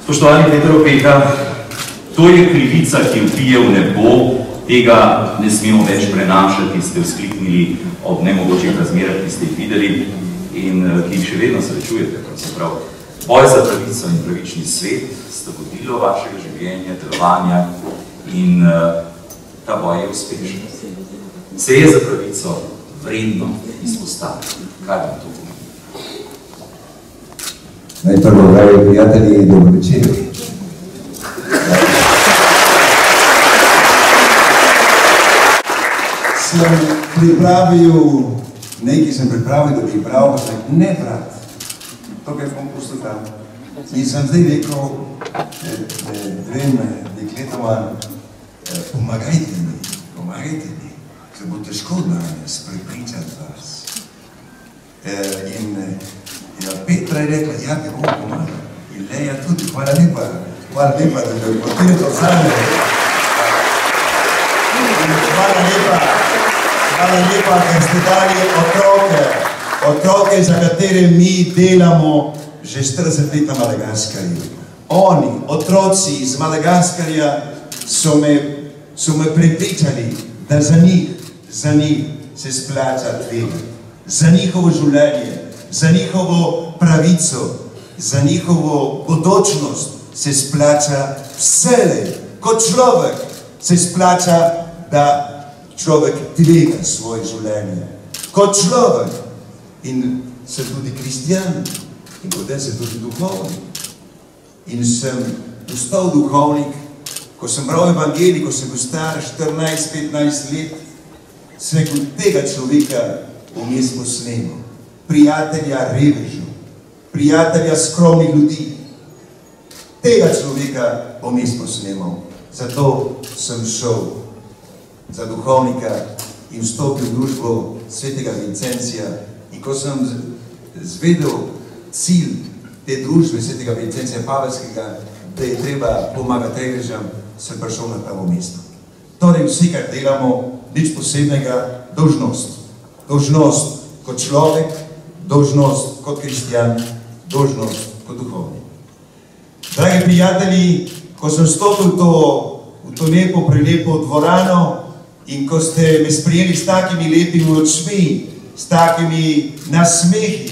Spoštovani Peter Opeka, to je krivica, ki vpije v nebo, tega ne smemo več prenašati, ste vzkliknili ob nemogočih razmerah, ki ste jih videli in ki jih še vedno srečujete. Boj za pravico in pravični svet sta vodilo vašega življenja, delovanja in ta boj je uspešen. Se je za pravico vredno izpostaviti. Kaj vam to pomeni? Najprvo, dragi prijatelji, dobro večer. Sem pripravil, nekaj sem pripravil, da bi pravil, ne brat, to kaj bom pustil tam. In sem zdaj rekel, dvem dekletoma, pomagajte mi, ker bo težko danes prepričati vas. In Petra je rekla, ja, te bom pomagal. In Leja tudi, hvala lepa, da me potirate od zame. Hvala lepa, ker ste dali otroke, za katere mi delamo že 40 let na Madagaskarju. Oni, otroci iz Madagaskarja, so me prepričali, da za njih se splača tvegati. Za njihovo življenje, za njihovo pravico, za njihovo bodočnost se splača vselej. Kot človek se splača, da človek tvega svoje življenje. Kot človek in sem tudi kristjan in potem sem tudi duhovnik. In sem postal duhovnik, ko sem bral evangelij, ko sem bil star 14-15 let, sem tega človeka vmes posnemal. Prijatelja revežev, prijatelja skromnih ljudi. Tega človeka vmes posnemal. Zato sem šel za duhovnika in vstopil v družbo svetega Vincencija. In ko sem zvedel cilj te družbe svetega Vincencija Pavelskega, da je treba pomagati revežem, sem prišel na pravo mesto. Torej vsi, kar delamo, nič posebnega, dolžnost. Dolžnost kot človek, dolžnost kot kristjan, dolžnost kot duhovnik. Dragi prijatelji, ko sem stopil v to lepo, prelepo dvorano in ko ste me sprijeli s takimi lepimi očmi, s takimi nasmehi,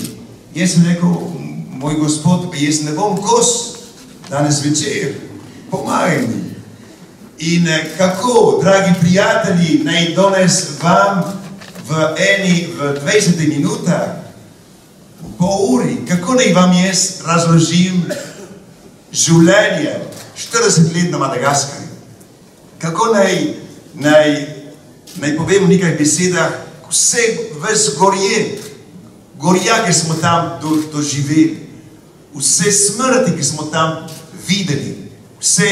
jaz sem rekel, moj gospod, jaz ne bom kos danes večer, pomagaj mi. In kako, dragi prijatelji, naj danes vam v 20 minutah, v pol uri, kako naj vam jaz razložim življenje 40 let na Madagaskarju? Kako naj povem v nekaj besedah ves gorja, ki smo tam doživeli, vse smrti, ki smo tam videli, vse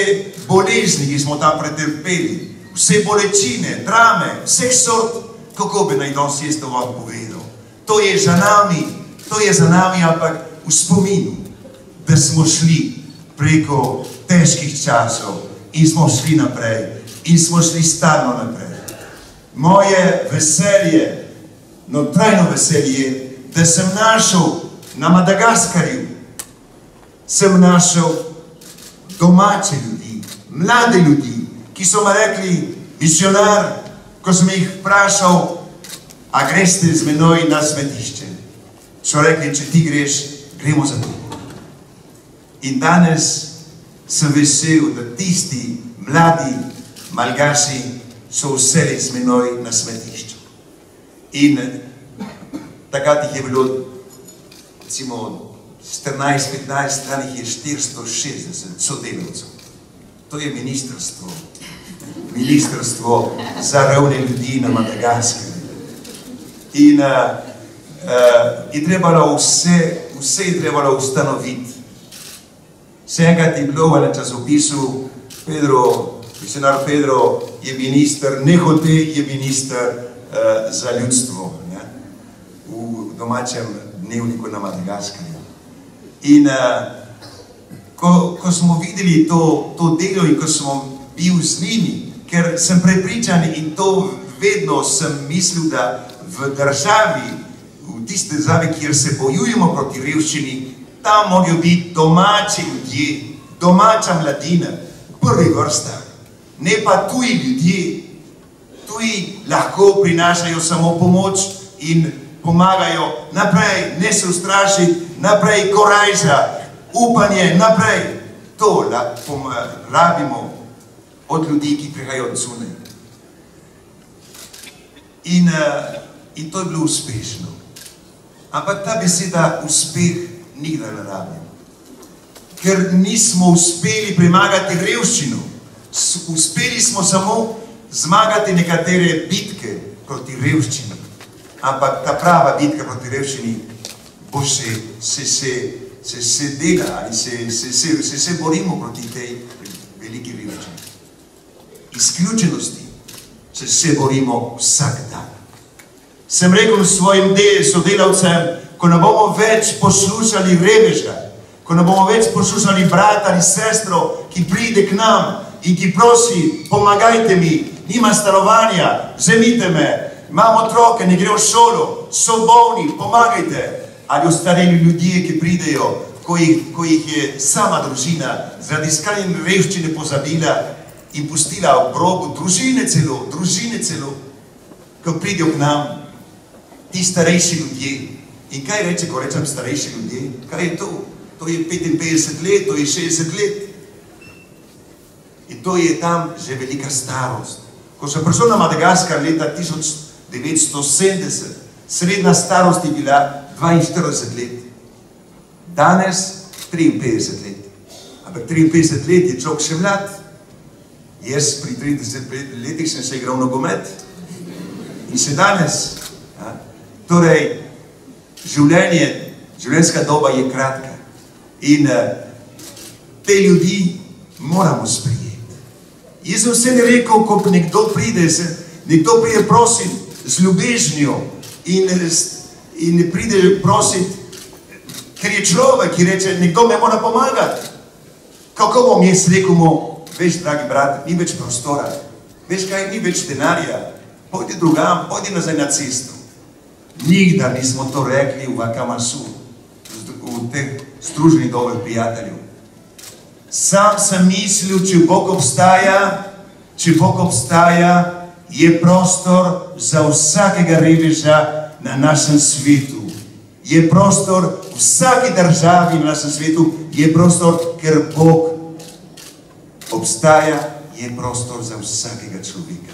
bolezni, ki smo tam pretrpeli, vse bolečine, drame, vseh sort. Kako bi naj danes jaz to vam povedal? To je za nami, ampak v spominu, da smo šli preko težkih časov in smo šli naprej in smo šli stalno naprej. Moje veselje, trajno veselje, da sem našel na Madagaskarju, sem našel domače ljudi, mlade ljudi, ki so me rekli, misionar, ko sem jih vprašal, a greste z menoj na smetišče. So rekli, če ti greš, gremo za to. In danes sem vesel, da tisti mladi malgaši so vseli z menoj na smetišču. In takrat jih je bilo, recimo, 14-15 stranih je 460 sodelavcev. To je ministrstvo za revne ljudi na Madagaskarju. In je trebalo vse je trebalo ustanoviti. Vse enkrat je bilo v časopisu, misionar Pedro je minister, nehote je minister za ljudstvo v domačem dnevniku na Madagaskarju. In ko smo videli to delo in ko smo bil z njimi, ker sem prepričan in to vedno sem mislil, da v državi, v tiste države, kjer se bojujemo proti revščini, tam morajo biti domači ljudje, domača mladina, prvi vrsta, ne pa tuji ljudje. Tuji lahko prinašajo samo pomoč in pomagajo naprej, ne se ustrašiti, naprej korajža, upanje, naprej. To rabimo od ljudi, ki prihajajo od zunaj. In to je bilo uspešno. Ampak ta beseda uspeh nikdar ne rabimo. Ker nismo uspeli premagati revščino. Uspeli smo samo zmagati nekatere bitke proti revščini. Ampak ta prava bitka proti revščini bo se dela ali se borimo proti tej veliki revščini. Izključenosti se borimo vsak dan. Sem rekel svojim sodelavcem, ko ne bomo več poslušali reveža, ko ne bomo več poslušali brata ali sestro, ki pride k nam in ki prosi, pomagajte mi, nima stanovanja, vzemite me, imam otroke, ne grejo v šolo, so bolni, pomagajte. Ali ostareli ljudje, ki pridejo, ko jih je sama družina zaradi skrajne revščine pozabila in pustila v grobu, družine celo, ko pridejo k nam, ti starejši ljudje. In kaj reče, ko rečem starejši ljudje? Kaj je to? To je 55 let, to je 60 let. In to je tam že velika starost. Ko sem prišel na Madagaskar leta 1970, srednja starost je bila 42 let. Danes 53 let. Ampak 53 let je človek še mlad. Jaz pri 30 letih sem se igral nogomet. In še danes. Torej, življenjska doba je kratka. In te ljudi moramo sprejeti. Jaz sem vse rekel, ko nekdo pride prosit z ljubežnjo in pride prosit, ker je človek, ki reče, nekdo me mora pomagati. Kako bom jaz rekel mu, veš, dragi brat, ni več prostora, veš kaj, ni več denarja, pojdi drugam, pojdi nazaj na cesto. Nikdar nismo to rekli v Vakamasu, v teh združenih dobrih prijateljev. Sam sem mislil, če Bog obstaja, je prostor za vsakega reveža na našem svetu. Je prostor v vsaki državi na našem svetu, je prostor, ker Bog obstaja, je prostor za vsakega človeka.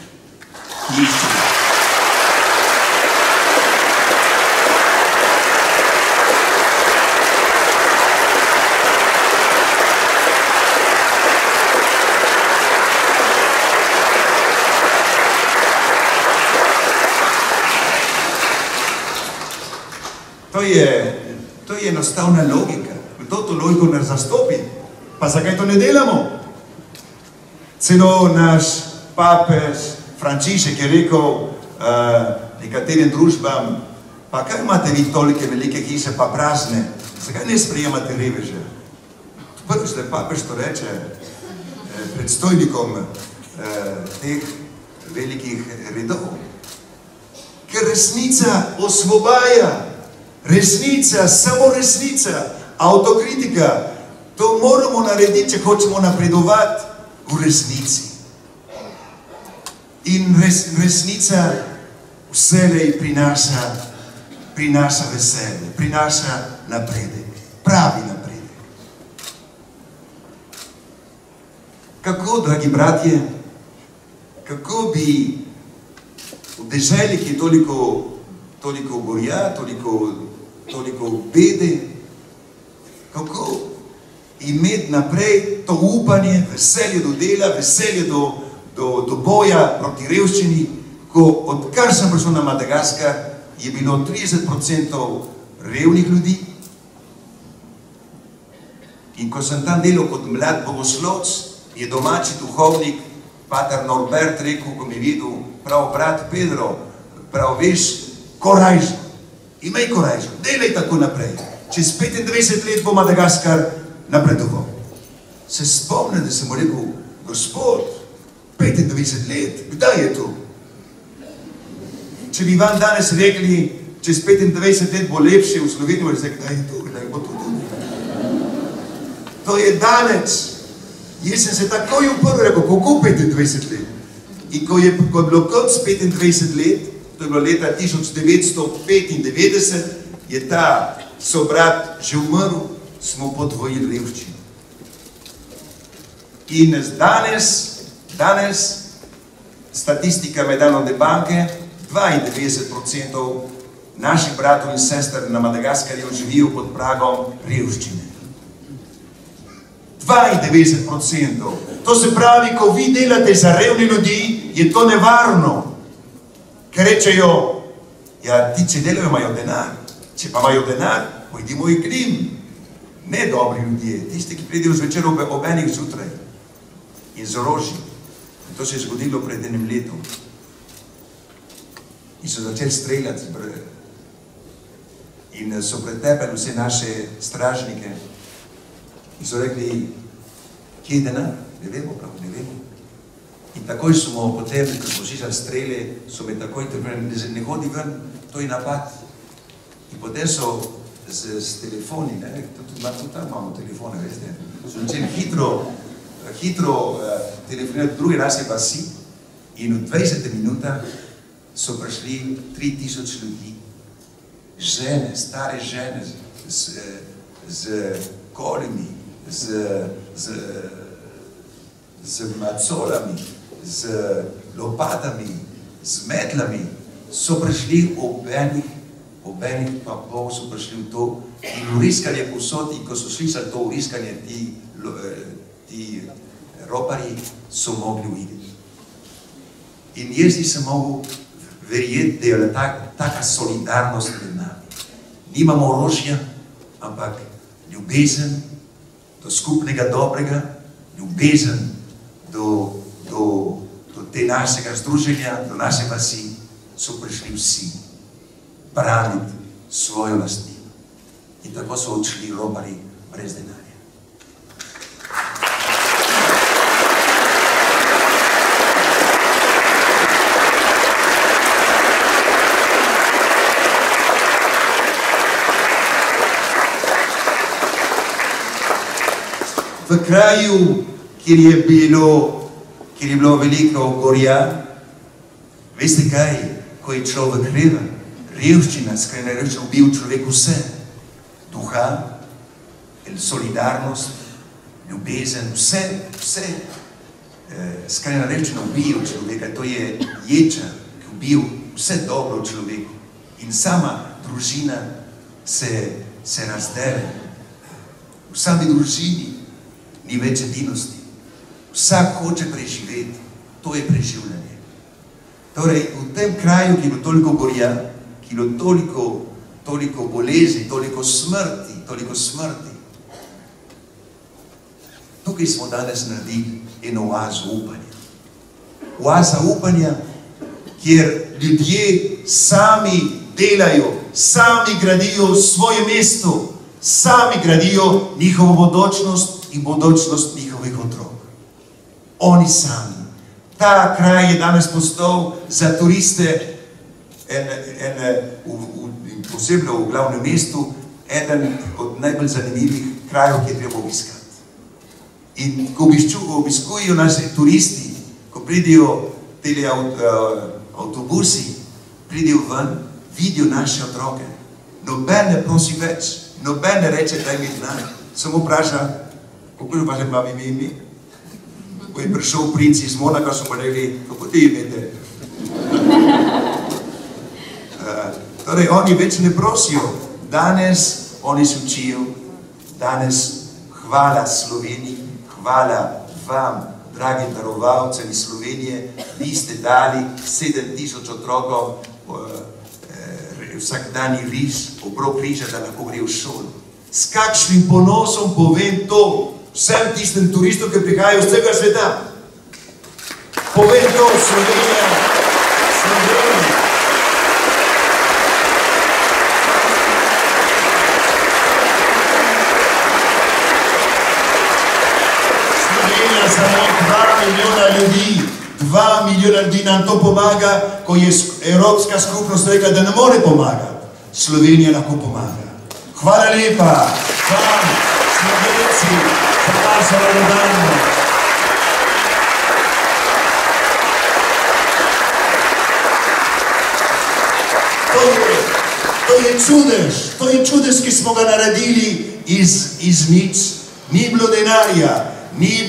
To je enostavna logika. Kdo to logiko ne zastopi? Pa zakaj to ne delamo? Celo naš papež Frančišek je rekel nekaterim družbam, pa kaj imate vi tolike velike hiše pa prazne? Zakaj ne sprejemate reveže? Prvič, da papež to reče predstojnikom teh velikih redov. Ker resnica osvobaja. Resnica, samo resnica, avtokritika, to moramo narediti, če hočemo napredovati v resnici. In resnica vselej prinaša veselje, prinaša napredek, pravi napredek. Kako, dragi bratje, kako bi v deželi, ki je toliko gorja, toliko bede, kako imeti naprej to upanje, veselje do dela, veselje do boja proti revščini, ko odkar sem prišel na Madagaskar, je bilo 30% revnih ljudi. In ko sem tam delal kot mlad bogoslovec, je domači duhovnik, pater Norbert, rekel, ko mi je videl, prav brat Pedro, prav veš, korajžo, imej korajžo, delaj tako naprej. Čez 25 let bo Madagaskar napredoval. Se spomnim, da sem mu rekel, gospod, 25 let, kdaj je to? Če bi vam danes rekli, čez 25 let bo lepše v Sloveniji, boste rekli, kdaj je to, kdaj bo to tudi. To je daleč. Jaz sem se takoj uprl, rekel, kako 25 let? In ko je bilo konc 25 let, to je bilo leta 1995, je ta sobrat že umrl, smo podvojili revščino. In danes statistika Mednarodne banke, 92% naših bratov in sester na Madagaskarju živijo pod pragom revščine. 92%. To se pravi, ko vi delate za revni ljudi, je to nevarno. Ker rečejo, ja, ti, če delajo, imajo denar. Če pa imajo denar, pojdimo in k njim. Ne dobri ljudje, tisti, ki pridejo zvečer ob enih zjutraj in z orožjem. In to se je zgodilo pred enim letom. In so začeli streljati. In so pretepali vse naše stražnike. In so rekli, kje je denar? Ne vemo, prav, ne vemo. In takoj smo potem, ko smo slišali strele, so me takoj trpeli, ne hodi ven, to je napad. In potem so s telefoni, tudi tam imamo telefone, veste, so začeli hitro telefonirati druge naše vasi in v 20 minutah so prišli 3000 ljudi, žene, stare žene z kolimi, z macolami, z lopatami, z metlami, so prišli ob enih pa pol so prišli v to in vriskanje povsod, in ko so slišali to vriskanje, ti roparji so mogli uideti. In jaz nisem mogel verjeti, da je taka solidarnost med nami. Nimamo orožja, ampak ljubezen do skupnega dobrega, ljubezen do te našega združenja, do naše vasi, so prišli vsi braniti svojo lastnino. In tako so odšli roparji brez denarja. V kraju, kjer je bilo veliko gorja, veste kaj, ko je človek reven, revščina, skrajna revščina ubija v človeku vse. Duha, solidarnost, ljubezen, vse. Skrajna revščina ubija v človeka, to je ječa, ki ubija vse dobro v človeku. In sama družina se razdere. V sami družini ni več edinosti. Vsak hoče preživeti. To je preživljanje. Torej, v tem kraju, ki je bilo toliko gorja, ki je bilo toliko bolezni, toliko smrti, tukaj smo danes naredili eno oazo upanja. Oaza upanja, kjer ljudje sami delajo, sami gradijo svoje mesto, sami gradijo njihovo bodočnost in bodočnost njihovih otrok. Oni sami. Ta kraj je danes postal za turiste, posebno v glavnem mestu, eden od najbolj zanimivih krajev, ki je treba obiskati. In ko obiskujejo naši turisti, ko pridejo tele avtobusi, pridejo ven, vidijo naše otroke. Noben ne prosi več, noben ne reče, daj mi denar. Samo vpraša, kako je pa že babi ime? Ko je prišel princ iz Monaka, so mu rekli, kako ti imete? Torej, oni več ne prosijo. Danes oni se učijo. Danes hvala Sloveniji, hvala vam, dragi darovalci iz Slovenije. Vi ste dali 7000 otrokom vsakdanji riž, obrok riža, da lahko gre v šolo. S kakšnim ponosom povem to vsem tistim turistom, ki prihajajo z vsega sveta. Povem to, Slovenija. Slovenija samo 2 milijona ljudi. 2 milijona ljudi nam to pomaga, ko je Evropska skupnost rekla, da ne more pomagati. Slovenija lahko pomaga. Hvala lepa vam, Slovenci, za vašo radodarnost. je čudež, ki smo ga naredili iz nič. Ni bilo denarja, ni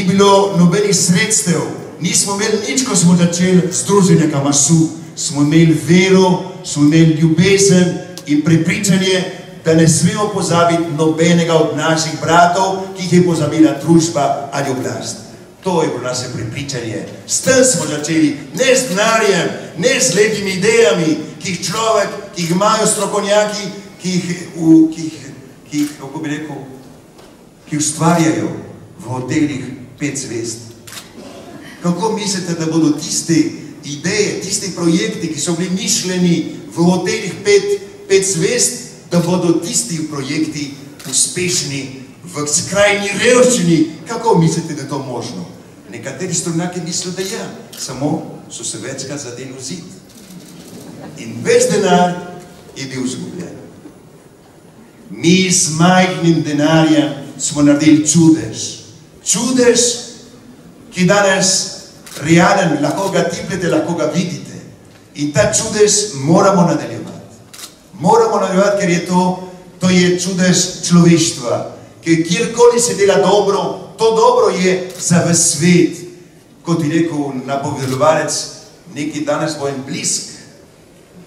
bilo nobenih sredstev, nismo imeli nič, ko smo začeli združenje Kamasu. Smo imeli vero, smo imeli ljubezen in prepričanje, da ne smemo pozabiti nobenega od naših bratov, ki jih je pozabila družba ali oblast. To je bilo naše prepričanje. S tem smo začeli, ne z denarjem, ne z lepimi idejami, ki jih imajo strokovnjaki, ki jih ustvarjajo v hotelih 5 zvezd. Kako mislite, da bodo tiste ideje, tisti projekti, ki so bili mišljeni v hotelih 5 zvezd, da bodo tisti projekti uspešni v skrajni revščini? Kako mislite, da je to možno? Nekateri strokovnjaki mislijo, da ja, samo so se večkrat zadeli v zid. In ves denar je bil izgubljen. Mi z majhnim denarjem smo naredili čudež. Čudež, ki danes realen, lahko ga tipljete, lahko ga vidite. In ta čudež moramo nadaljevati. Moramo nadaljevati, ker je to je čudež človeštva. Ker kjerkoli se dela dobro, to dobro je za ves svet. Kot je rekel napovedovalec, nekaj danes bo en blisk.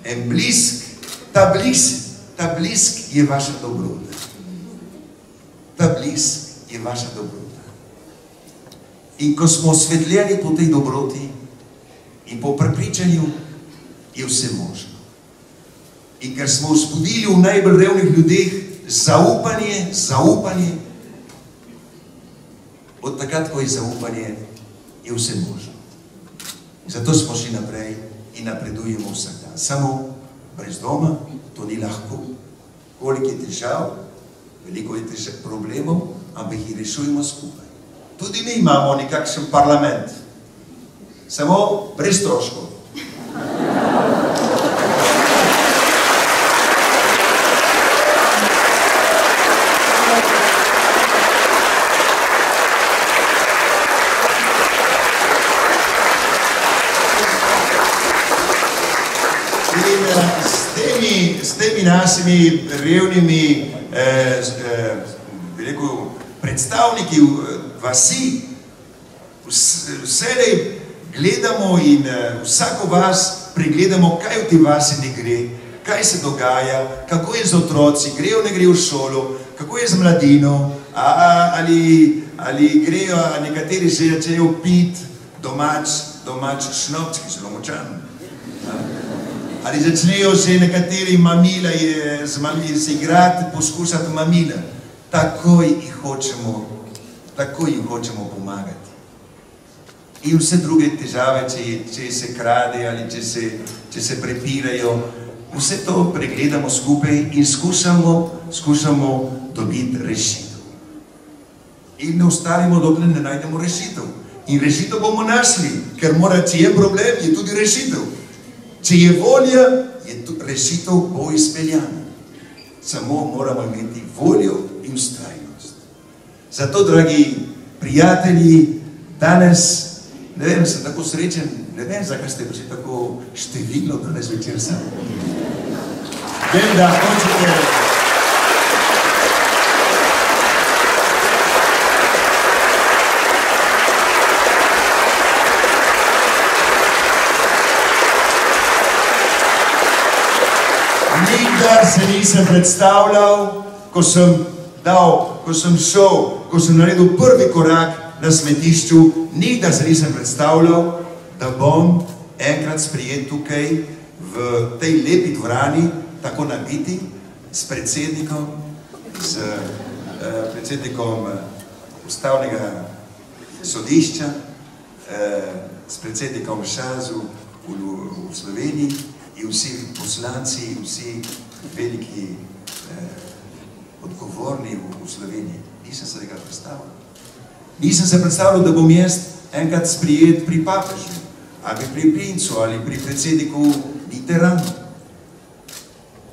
En blisk, ta blisk je vaša dobrota. Ta blisk je vaša dobrota. In ko smo osvetljeni po tej dobroti in po prepričanju, je vse možno. In ker smo vzbudili v najbolj revnih ljudeh zaupanje, od takrat, ko je zaupanje, je vse možno. In zato smo šli naprej in napredujemo vsak dan. Samo brez doma, to ni lahko. Koliko je težav, veliko je problemov, ampak jih rešujemo skupaj. Tudi mi imamo nekakšen parlament, samo brez stroškov. S temi našimi revnimi predstavniki vasi vselej gledamo in vsako vas pregledamo, kaj v tej vasi ne gre, kaj se dogaja, kako je z otroci, grejo, ne grejo v šolo, kako je z mladino, ali grejo, nekateri že začejo piti domač šnops, ki je zelo močan. Ali začnejo že nekateri mamila se igrati, poskušati mamila. Takoj jih hočemo pomagati. In vse druge težave, če se krade ali če se prepirajo, vse to pregledamo skupaj in skušamo dobiti rešitev. In ne ustavimo, dokler ne najdemo rešitev. In rešitev bomo našli, ker če je problem, je tudi rešitev. Če je volja, rešitev bo izpeljana. Samo moramo imeti voljo in vztrajnost. Zato, dragi prijatelji, danes, ne vem, sem tako srečen, ne vem, zakaj ste prišli tako številno danes večer sam. Vem, da hočete... Nikdar se nisem predstavljal, ko sem naredil prvi korak na smetišču, nikdar se nisem predstavljal, da bom enkrat sprejet tukaj v tej lepi dvorani, tako nabiti, s predsednikom ustavnega sodišča, s predsednikom Šazu v Sloveniji, in vsi poslanci, vsi veliki odgovorni v Sloveniji. Nisem se tega predstavljal. Nisem se predstavljal, da bom jaz enkrat sprijet pri papežu, ali pri princu, ali pri predsedniku Mitterrandu.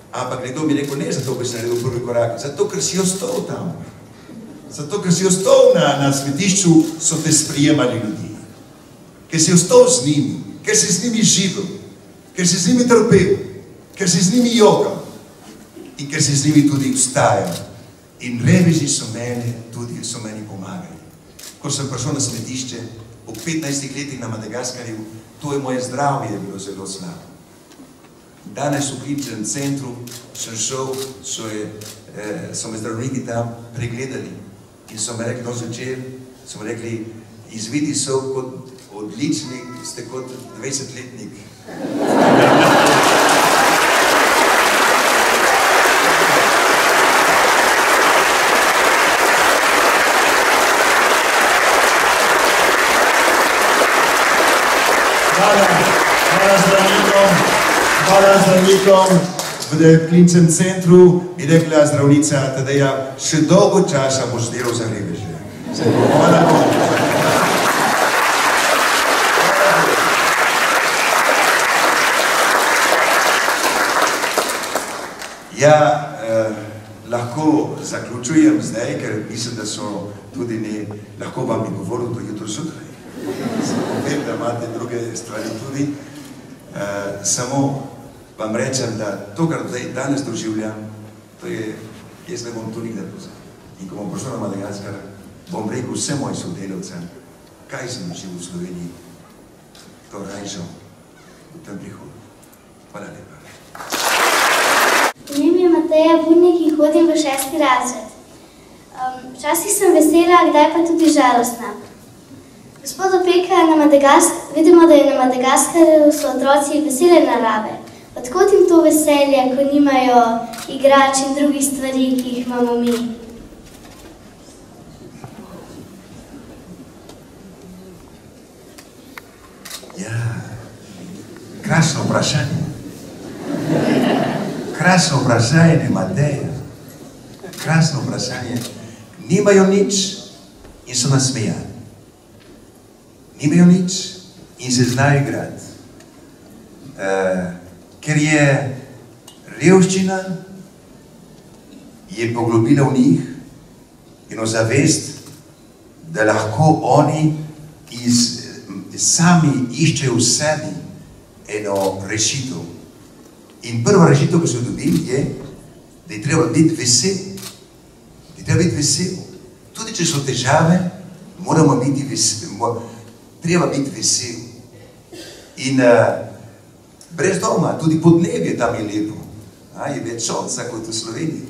Ampak nekdo bi rekel, ne zato, ker si naredil prvi korak, zato, ker si ostal tam. Zato, ker si ostal na smetišču, so te sprijemali ljudi. Ker si ostal z njimi, ker si z njimi živel, ker si z njimi trpel, ker si z njimi jokal. in ker se z njimi tudi vstajam. In reveži so meni pomagali. Ko sem prišel na smetišče, po 15 letih na Madagaskarju, to je moje zdravje bilo zelo slabo. Danes v kliničnem centru sem šel, so me zdravniki tam pregledali in so me rekli, no zvečer, so me rekli, izvidi so kot odlični, ste kot 20-letnik. Hvala zdravnikom v kliničnem centru in rekla zdravnica Tadeja, še dolgo časa boš delal za reveže. Hvala Bogu. Ja, lahko zaključujem zdaj, ker mislim, da so tudi lahko vam bi govoril do jutro zjutraj. Vem, da imate druge stvari tudi. Samo vam rečem, da to, kar danes doživljam, to je, jaz ne bom to nikdar pozabil. In ko bom prišel na Madagaskar, bom rekel vsem mojim sodelavcem, kaj sem živel v Sloveniji, to rajšo v tem prihodu. Hvala lepa. Ime mi je Mateja Budnik in hodim v 6. razred. Včasih sem vesela, kdaj pa tudi žalostna. Gospod Opeka, vidimo, da je na Madagaskarju so otroci vesele narave. Odkot jim to veselje, ko nimajo igrač in drugih stvari, ki jih imamo mi? Ja, krasno vprašanje. Krasno vprašanje, Mateja. Krasno vprašanje. Nimajo nič in so nasmejani. Nimajo nič in se znajo igrati. Ker je revščina je poglobila v njih eno zavest, da lahko oni sami iščejo v sebi eno rešitev. In prva rešitev, ki so jo dobili, je, da je treba biti vesel. Da je treba biti vesel. Tudi če so težave, moramo biti vesel. Treba biti vesel. In brez doma, tudi podnebje tam je lepo. Je več sonca kot v Sloveniji.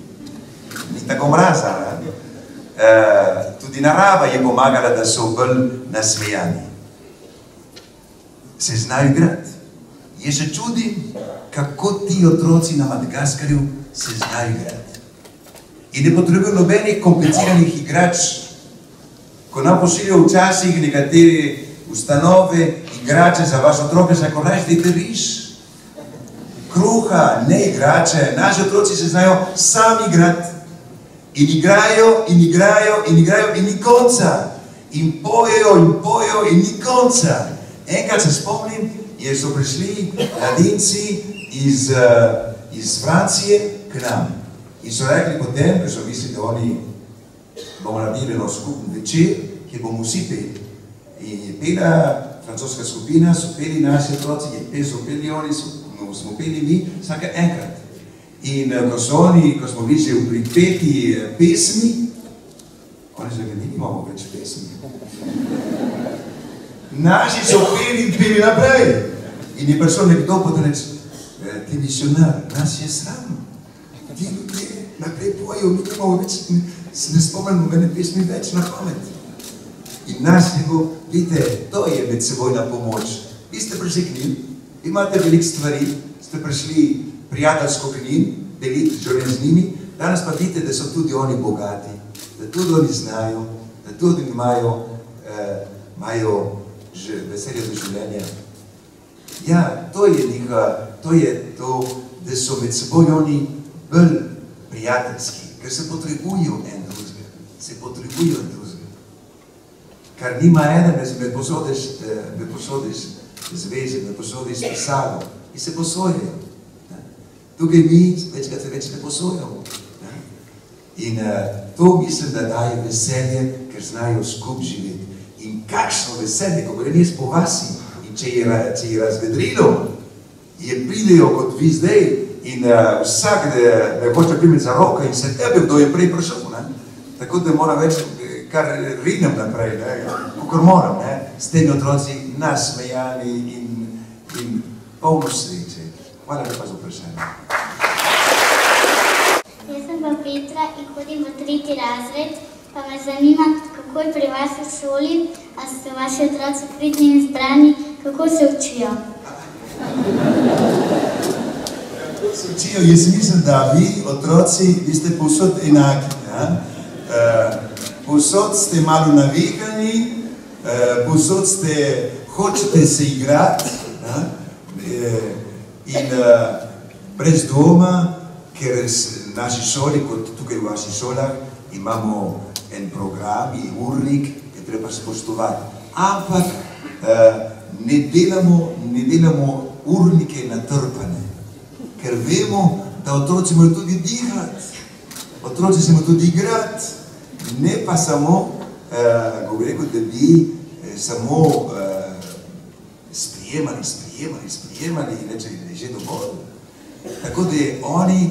Ni tako mraza. Tudi narava je pomagala, da so bolj nasmejani. Se znajo igrati. Jaz se čudim, kako ti otroci na Madagaskarju se znajo igrati. In ne potrebujo nobenih kompliciranih igrač. Ko nam pošiljajo včasih nekatere ustanove, igrače za vaše otroke, se ako rajš, dajte riž. Kruha, ne igrače. Naši otroci se znajo sami igrati. In igrajo, in igrajo, in igrajo, in ni konca. In pojejo, in ni konca. Enkrat se spomnim, so prišli mladinci iz Francije k nam. In so rekli potem, ker so mislili, da oni bomo naredili eno skupni večer, kjer bomo vsi peli. In je pela francoska skupina, so peli naši otroci, so peli oni, smo peli mi, vsaka enkrat. In ko smo bili že v pripeti pesmi, oni so rekli, nimamo več pesmi. Naši so peli in peli naprej. In je prišel nekdo potem reči, ti misionar, nas je sram. Ti ljudje naprej pojejo, mi imamo več, se ne spomnimo mene pesmi več na pamet. In nas nego, vidite, to je medsebojna pomoč. Vi ste prišli k njim, imate veliko stvari, ste prišli prijateljsko k njim, deliti življenje z njimi, danes pa vidite, da so tudi oni bogati, da tudi oni znajo, da tudi imajo veselje do življenja. Ja, to je to, da so med seboj oni bolj prijateljski, ker se potrebujo en drugega, Kar nima ene, me posodiš zveze, me posodiš pisalo in se posojajo. Tukaj mi večkrat se več ne posojamo. In to mislim, da daje veselje, ker znajo skup živeti. In kakšno veselje, ko grem jaz po vasi in če je razvedrilo, je pridejo kot vi zdaj in vsak, da hoče primeti za roko in se tebe, kdo je prej prišel, ne? Tako da moram več, kar rinem naprej, kakor moram, ne? S temi otroci nasmejani in polno sreče. Hvala lepa za vprašanje. Jaz sem pa Petra in hodim v 3. razred, pa me zanima, kako je pri vas v šoli, a so vaši otroci pridni in zbrani, kako se učijo? Kako se učijo? Jaz mislim, da vi, otroci, vi ste povsod enaki. Povsod ste malo navihani, povsod ste, hočete se igrati in brez dvoma, ker v naši šoli, kot tukaj v vaših šolah, imamo en program in urnik, ki je treba spoštovati. Ampak ne delamo urnike natrpane, ker vemo, da otroci morajo tudi dihati, otroci se morajo tudi igrati, ne pa samo, kako bi rekel, da bi samo sprijemali in reče, da je že dovolj. Tako da oni,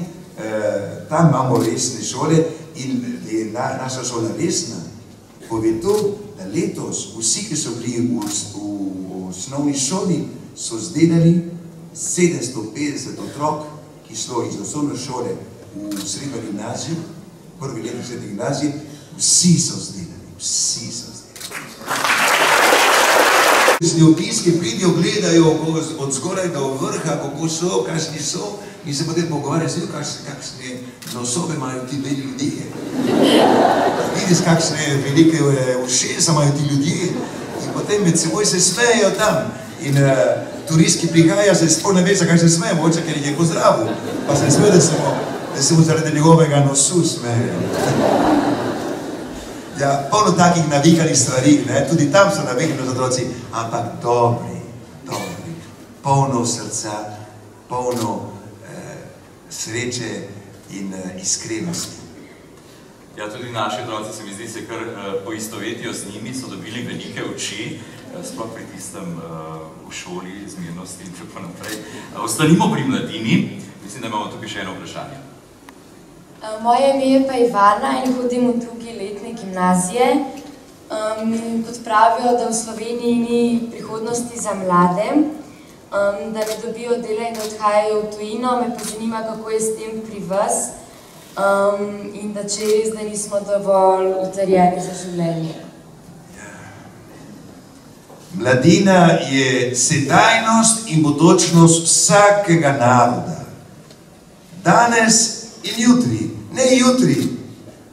tam imamo resne šole in da je naša šola resna, pove to, da letos vsi, ki so bili v osnovni šoli, so zdelali 750 otrok, ki šlo iz osnovne šole v srednjo gimnazijo, prvi letnik srednje gimnazije, vsi so zdelali, vsi so zdelali. Sneopiski pridijo, gledajo od zgoraj do vrha, kako so, kakšni so, in se potem pogovarjajo, kakšne nosove imajo ti beli ljudje. Vidiš, kakšne velike ušesa imajo ti ljudje in potem med seboj se smejejo tam. In turist, ki prihaja, se sploh ne ve, zakaj se smeje, mogoče, ker jih je pozdravil, pa se ne sme, da se mu zaradi njegovega nosu smejejo. Ja, polno takih navikanih stvari, tudi tam so navikani otroci, ampak dobri, polno srca, polno sreče in iskrenosti. Ja, tudi naši otroci se mi zdi, se kar poistovetijo z njimi, so dobili velike oči, sploh pri tistem v šoli, zmernosti in tako naprej. Ostanimo pri mladini, mislim, da imamo tukaj še eno vprašanje. Moje ime je pa Ivana in hodim v 2. letnik gimnazije. Kot pravijo, da v Sloveniji ni prihodnosti za mlade, da ne dobijo dela in da odhajajo v tujino, me pa zanima, kako je s tem pri vas in da če res, da nismo dovolj utrjeni za življenje. Mladina je sedajnost in bodočnost vsakega naroda. Danes in jutri, ne jutri.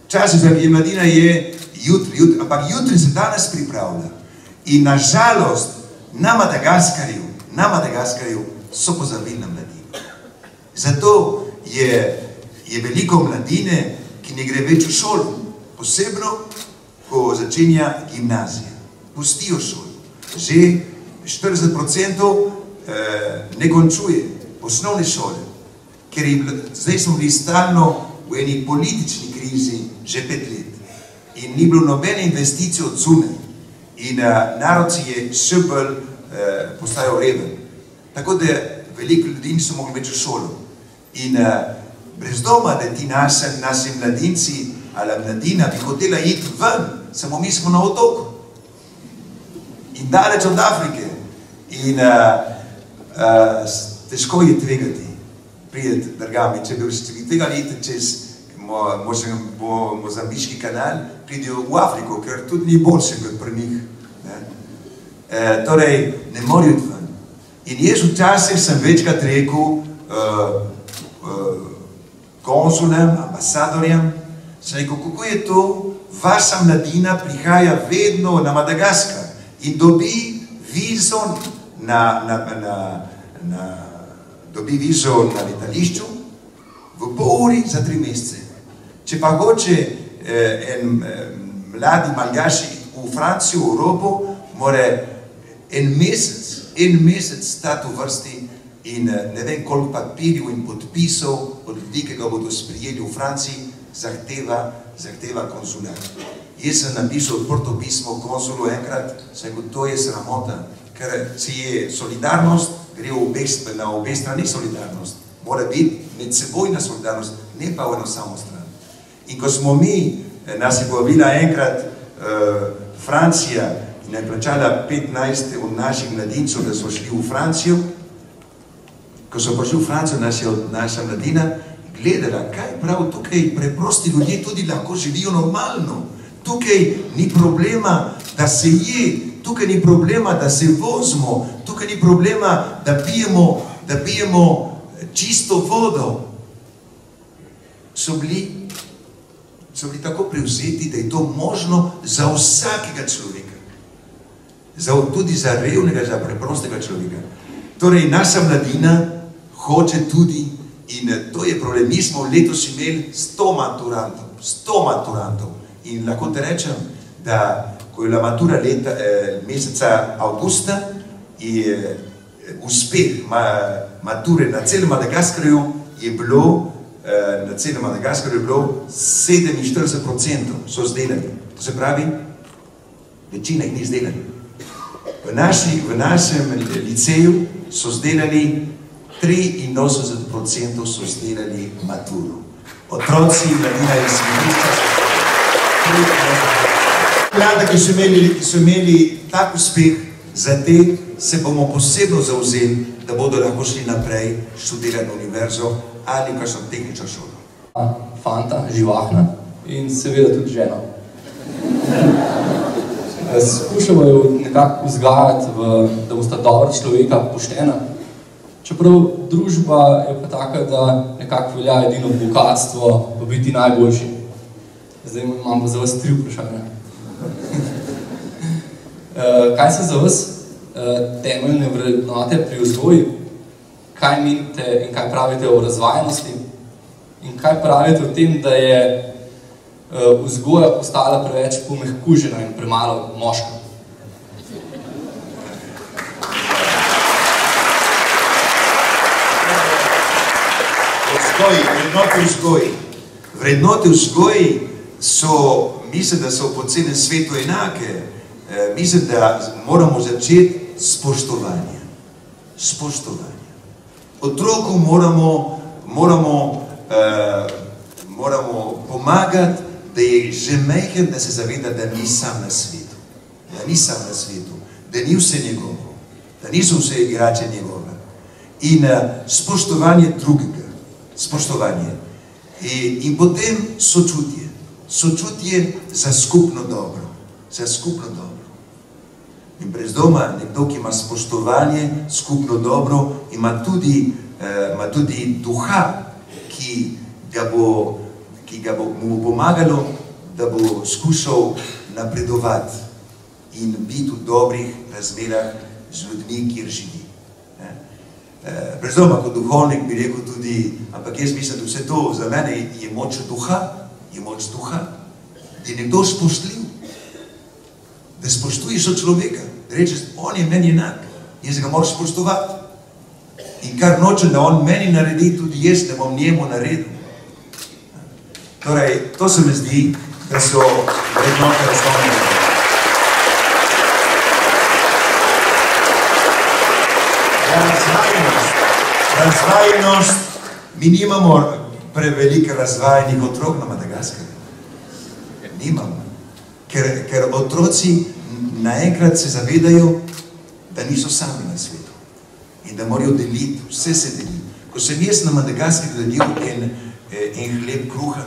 Včasih je mladina je jutri, ampak jutri se danes pripravlja. In nažalost, na Madagaskarju so pozabili na mladino. Zato je veliko mladine, ki ne gre več v šolo, posebno, ko začenja gimnazija. Pustijo šolo. Že 40% ne končuje osnovne šole, ker zdaj smo bili stalno v eni politični krizi že 5 let in ni bilo nobene investicije od zunaj in narod si je še bolj postajal reven. Tako da veliko ljudi niso mogli več v šolo. In brez doma, da ti naši mladinci ali mladina bi hotela iti ven, samo mi smo na otoku. In daleč od Afrike. In težko je tvegati, prideti drugami. Če bi tvegali iti čez Mozambiški kanal, pridijo v Afriko, ker tudi ni boljše kot pri njih. Torej, ne morajo iti ven. In jaz včasih sem večkrat rekel konzulem, ambasadorjem, sem rekel, kako je to, vaša mladina prihaja vedno na Madagaskar in dobi vizo na letališču v pol uri za 3 mesece. Če pa hoče en mladi maljaš v Francijo, v Evropo, mora en mesec stati v vrsti in ne vem koliko papirjev in podpisov od ljudi, ki ga bodo sprijeli v Franciji, zahteva konzulat. Jaz sem napisal odprto pismo konzulu enkrat, sem rekel, to je sramota, ker če je solidarnost, gre na obe strani solidarnost. Mora biti medsebojna solidarnost, ne pa v eno samo stran. In ko smo mi, nas je povabila enkrat Francija in je plačala 15 od naših mladincev, da so šli v Francijo, ko so prišli v Francijo, naša mladina gledala, kaj prav tukaj preprosti ljudje tudi lahko živijo normalno. Tukaj ni problema, da se je, tukaj ni problema, da se vozimo, tukaj ni problema, da pijemo čisto vodo. So bili tako prevzeti, da je to možno za vsakega človeka. Tudi za revnega, za preprostega človeka. Torej, naša mladina hoče tudi, in to je problem, mi smo letos imeli 100 maturantov. In lahko te rečem, da ko je bila matura meseca avgusta, je uspeh mature na celem Madagaskarju je bilo, na celem Madagaskarju je bilo 47% so zdelali. To se pravi, večina jih ni zdelali. V našem liceju so zdelali 83% so zdelali maturo. Otroci, mladina in srednjišča mlada, ki so imeli tak uspeh, za te se bomo posebno zauzeli, da bodo lahko šli naprej študirati na univerzo ali kakšno tehnično šolo. Fanta, živahna in seveda tudi žena. Skušamo jo nekako vzgajati, da bosta dobra človeka, poštena. Čeprav družba je pa taka, da nekako velja edino bogatstvo, pa biti najboljši. Zdaj imam pa za vas 3 vprašanja. Kaj so za vas temeljne vrednote pri vzgoji? Kaj menite in kaj pravite o razvajenosti? In kaj pravite o tem, da je vzgoja postala preveč pomehkužena in premalo moška? Vrednote vzgoji so, mislim, da so po celem svetu enake. Mislim, da moramo začeti s spoštovanjem. Otroku moramo pomagati, da je že majhen, da se zaveda, da ni sam na svetu. Da ni vse njegovo. Da niso vse igrače njegove. In spoštovanje drugega. In potem sočutje za skupno dobro. In brez doma nekdo, ki ima spoštovanje, skupno dobro, ima tudi duha, ki ga bo mu pomagalo, da bo skušal napredovati in biti v dobrih razmerah z ljudmi, kjer živi. Brez doma, kot duhovnik bi rekel tudi, ampak jaz mislim, da vse to za mene je moč duha, da je nekdo spoštljiv, da spoštuješ od človeka, da rečeš, on je meni enak, jaz ga moram spoštovati. In kar nočem, da on meni naredi, tudi jaz ne bom njemu naredil. Torej, to se mi zdi, da so vrednote osnovne. Razvajenost. Mi nimamo prevelike razvajenih otrok na Madagaskarju. Nimamo. Ker otroci naenkrat se zavedajo, da niso sami na svetu. In da morajo deliti, vse se deli. Ko sem jaz na Madagaskarju delil en hleb kruha,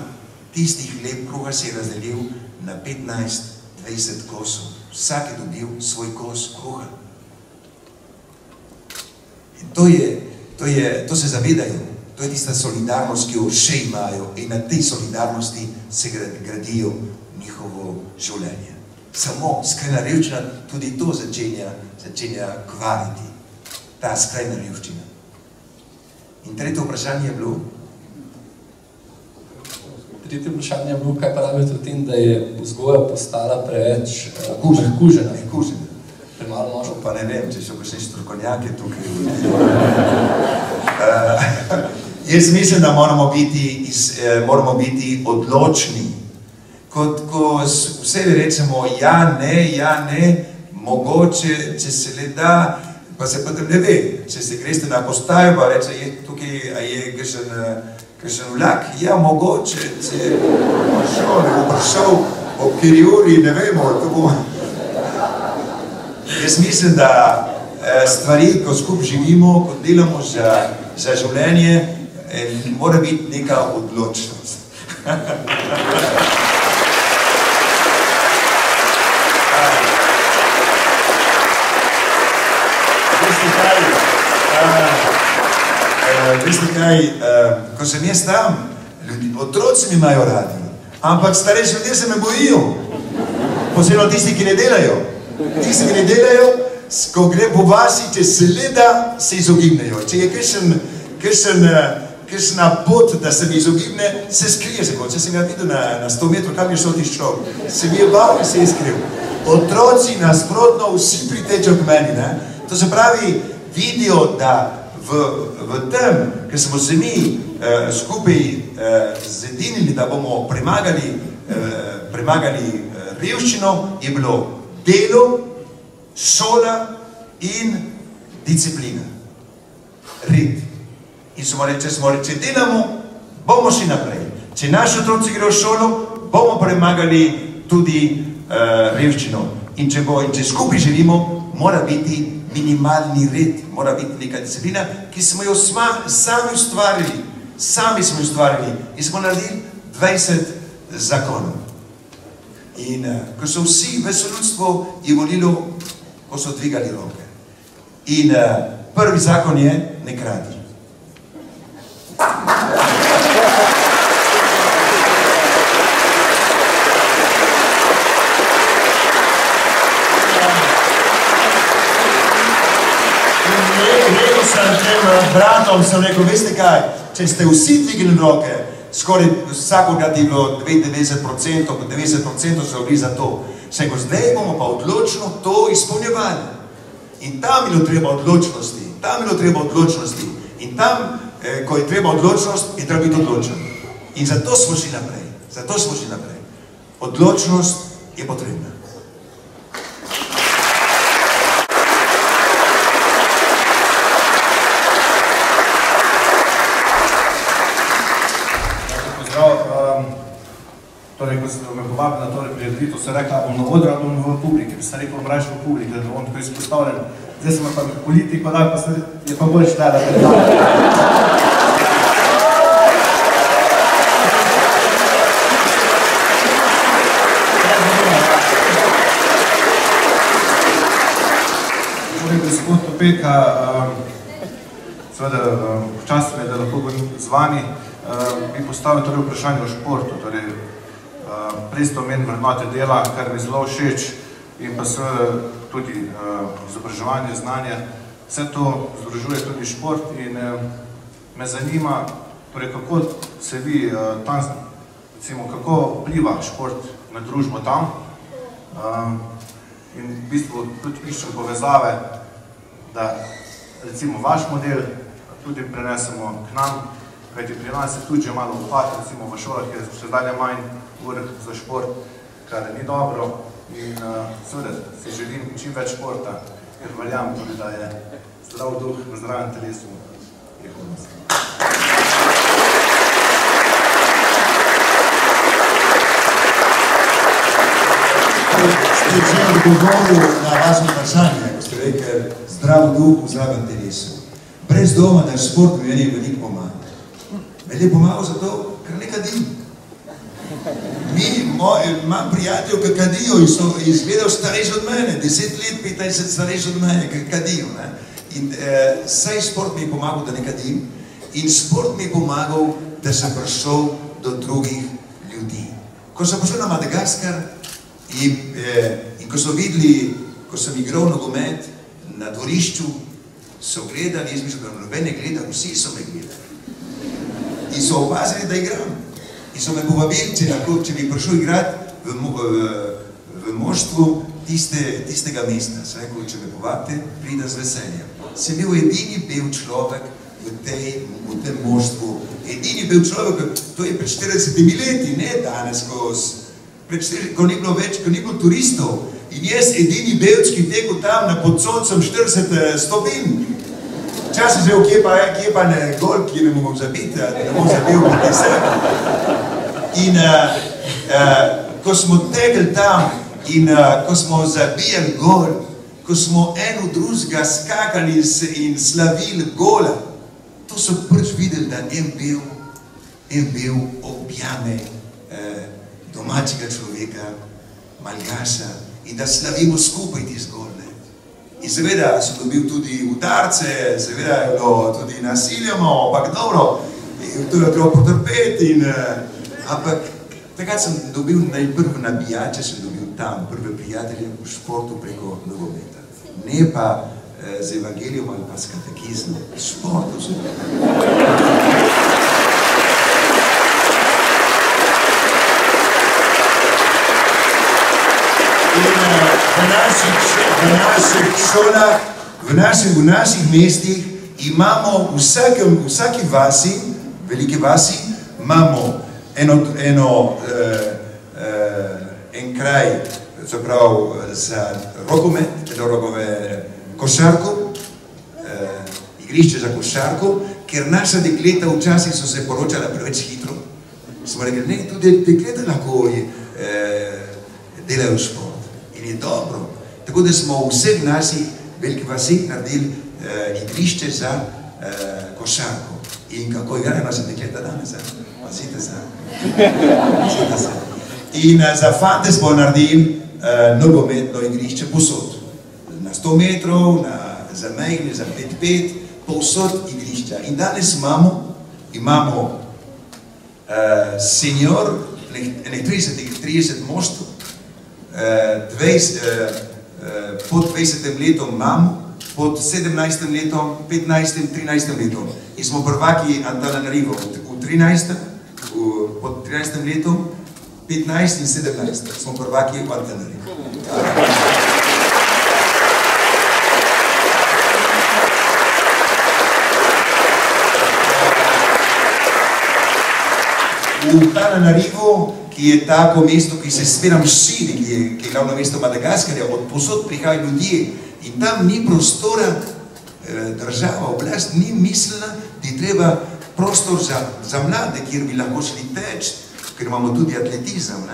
tisti hleb kruha se je razdelil na 15-20 kosov. Vsak je dobil svoj kos kruha. In to se zavedajo. To je tista solidarnost, ki jo še imajo. In na tej solidarnosti se gradijo njihovo življenje. Samo skrajna revščina tudi to začenja kvariti. Ta skrajna revščina. In tretje vprašanje je bilo? Tretje vprašanje je bilo, kaj pravite o tem, da je vzgoja postala preveč mehkužena. Premalo moško. Pa ne vem, če so kakšne strokovnjake tukaj. Jaz mislim, da moramo biti odločni. Ko vse rečemo ja, ne, mogoče, če se le da, pa se potem ne ve, če se greste na postajo, pa reče, tukaj je kakšen vlak, ja, mogoče, če bo prišel ob kateri uri, ne vemo, to bo. Jaz mislim, da stvari, ko skupaj živimo, ko delamo za življenje, mora biti neka odločnost. Veste kaj, ko sem jaz tam, otroci mi imajo radi, ampak starejši ljudje se me bojijo, posebno tisti, ki ne delajo. Tisti, ki ne delajo, ko gre po vasi, če se le da, se izogibnejo. Če je kakšna pot, da se mi izogibne, se skrije se kot. Če sem ga videl na 100 metrov, kam je šel tisti človek. Se mi je bal in se je skril. Otroci nasprotno vsi pritečejo k meni. To se pravi, vidijo, da v tem, ker smo se mi skupaj zedinili, da bomo premagali revščino, je bilo delo, šola in disciplina. Red. In smo rekli, če delamo, bomo šli naprej. Če naši otroci grejo v šolo, bomo premagali tudi revščino. In če skupaj želimo, mora biti minimalni red, mora biti neka disciplina, ki smo jo sami ustvarili. Sami smo jo ustvarili in smo naredili 20 zakonov. In ko so vsi, veso ljudstvo je volilo, ko so dvigali roke. In prvi zakon je, ne kradi. Bratom sem rekel, veste kaj, če ste vsi dvignili roke, skoraj vsakokrat je bilo 99%, 90% so bili za to. Sem rekel, zdaj bomo pa odločno to izpolnjevali. In tam je treba odločnosti, In tam, ko je treba odločnost, je treba biti odločen. In zato smo šli naprej. Odločnost je potrebna. Torej, ko ste me povabili na tole prireditev, se rekla, bom na odru, bom v publiki. Bi se rekel, bom raje v publiki, da bom tako izpostavljen. Zdaj sem pa politiko dal, pa je pa bolj štela. Torej, gospod Topeka, seveda, včasih me, da lahko bom z vami, bi postavil torej vprašanje o športu. Prej ste omenili vrednote dela, kar mi zelo všeč, in pa seveda tudi izobraževanje, znanje. Vse to združuje tudi šport in me zanima, torej kako se vi tam, recimo, kako vpliva šport na družbo tam in v bistvu tudi iščem povezave, da recimo vaš model tudi prenesemo k nam, kajti pri nas je tudi že malo upad, recimo v šolah je še dalje manj ur za šport, kar ni dobro in seveda si želim čim več športa, ker verjamem tudi, da je zdrav duh v zdravem telesu prihodnost. Ste že odgovorili na vaše vprašanje, ko ste rekli zdrav duh v zdravem telesu. Brez doma, da šport mi meni veliko pomaga. Meni je pomagal zato, ker ne kadim. Imam prijateljev, ki kadijo in so izgledali starejši od mene, 10 let, 15 starejši od mene, ki kadijo. In saj šport mi je pomagal, da ne kadim, in šport mi je pomagal, da sem prišel do drugih ljudi. Ko sem prišel na Madagaskar in ko so videli, ko sem igral nogomet na dvorišču, so gledali, jaz mislim, da noben ne gleda, vsi so me gledali. In so opazili, da igram. In so me povabili, če bi prišel igrati v moštvu tistega mesta. Sem rekel, če me povabite, pridem z veseljem. Sem bil edini bel človek v tem moštvu. Edini bel človek, to je pred 40 leti, ne danes, ko ni bilo več, ko ni bilo turistov. In jaz edini belc, ki tekel tam na pod soncem 40 stopinj. Čas je že kje pa ne gol, ki ne bom zabiti, ne bom zabil kot se. In ko smo tegli tam in ko smo zabijali gol, ko smo eno drugega skakali in slavili gola, to so prvič videli, da en bil objame domačega človeka, malgaša, in da slavimo skupaj tisti gol. In seveda sem dobil tudi udarce, seveda je bilo tudi nasiljamo, ampak dobro, to je treba potrpeti, ampak takrat sem dobil najprv nabijače, sem dobil tam prve prijatelje v športu preko nogometa. Ne pa z evangelijom ali pa s katekizmom, športu sem dobil. V naših šolah, v naših mestih imamo v vsaki vasi, veliki vasi, imamo en kraj, zapravo za rokomet, košarko, igrišče za košarko, ker naša dekleta včasih so se poročala preveč hitro. Smo rekli, ne, tudi dekleta lahko delajo šport. In je dobro. Tako da smo v vseh naših velikih vasih naredili igrišče za košarko. In kako igrajo naša dekleta danes, pazite se. In za fante smo naredili nogometno igrišče povsod. Na 100 metrov, za majhne, za 5-5, povsod igrišča. In danes imamo senior, 30 moštv, pod 20 letom imamo, pod 17 letom, 15, 13 letom. In smo prvaki Antananarivo v 13, pod 13 letom, 15 in 17 smo prvaki v Antananarivo. V Antananarivo, ki je tako mesto, ki se smeram širi, ki je glavno mesto Madagaskarja, od posod prihajajo ljudje in tam ni prostora, država, oblast ni mislila, da je treba prostor za mlade, kjer bi lahko šli teč, ker imamo tudi atletizem,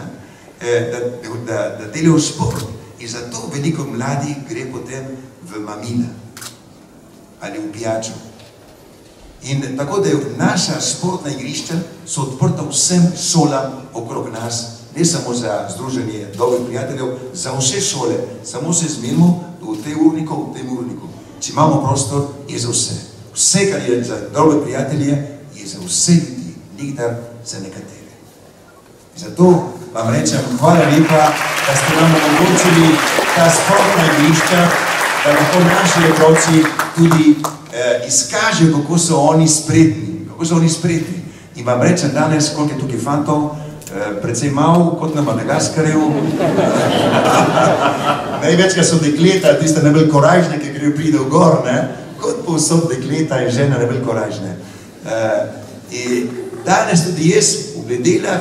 da delajo šport. In zato veliko mladih gre potem v mamila ali v pijačo. In tako da naša športna igrišča so odprta vsem šolam okrog nas, ne samo za združenje dobrih prijateljev, za vse šole. Samo se zmenimo, da v tem urniku, če imamo prostor, je za vse. Vse, kar je za dobre prijatelje, je za vse ljudi, nikdar za nekatere. Zato vam rečem, hvala lepa, da ste nam omogočili ta športna igrišča, da lahko naši otroci tudi izkažejo, kako so oni spretni. In vam rečem danes, koliko je tukaj fantov, precej malo, kot na Madagaskarju. Največkrat so dekleta, tiste najbolj korajžne, ki grejo pride v gor, kot povsod dekleta in žena najbolj korajžne. In danes tudi jaz v nedeljah,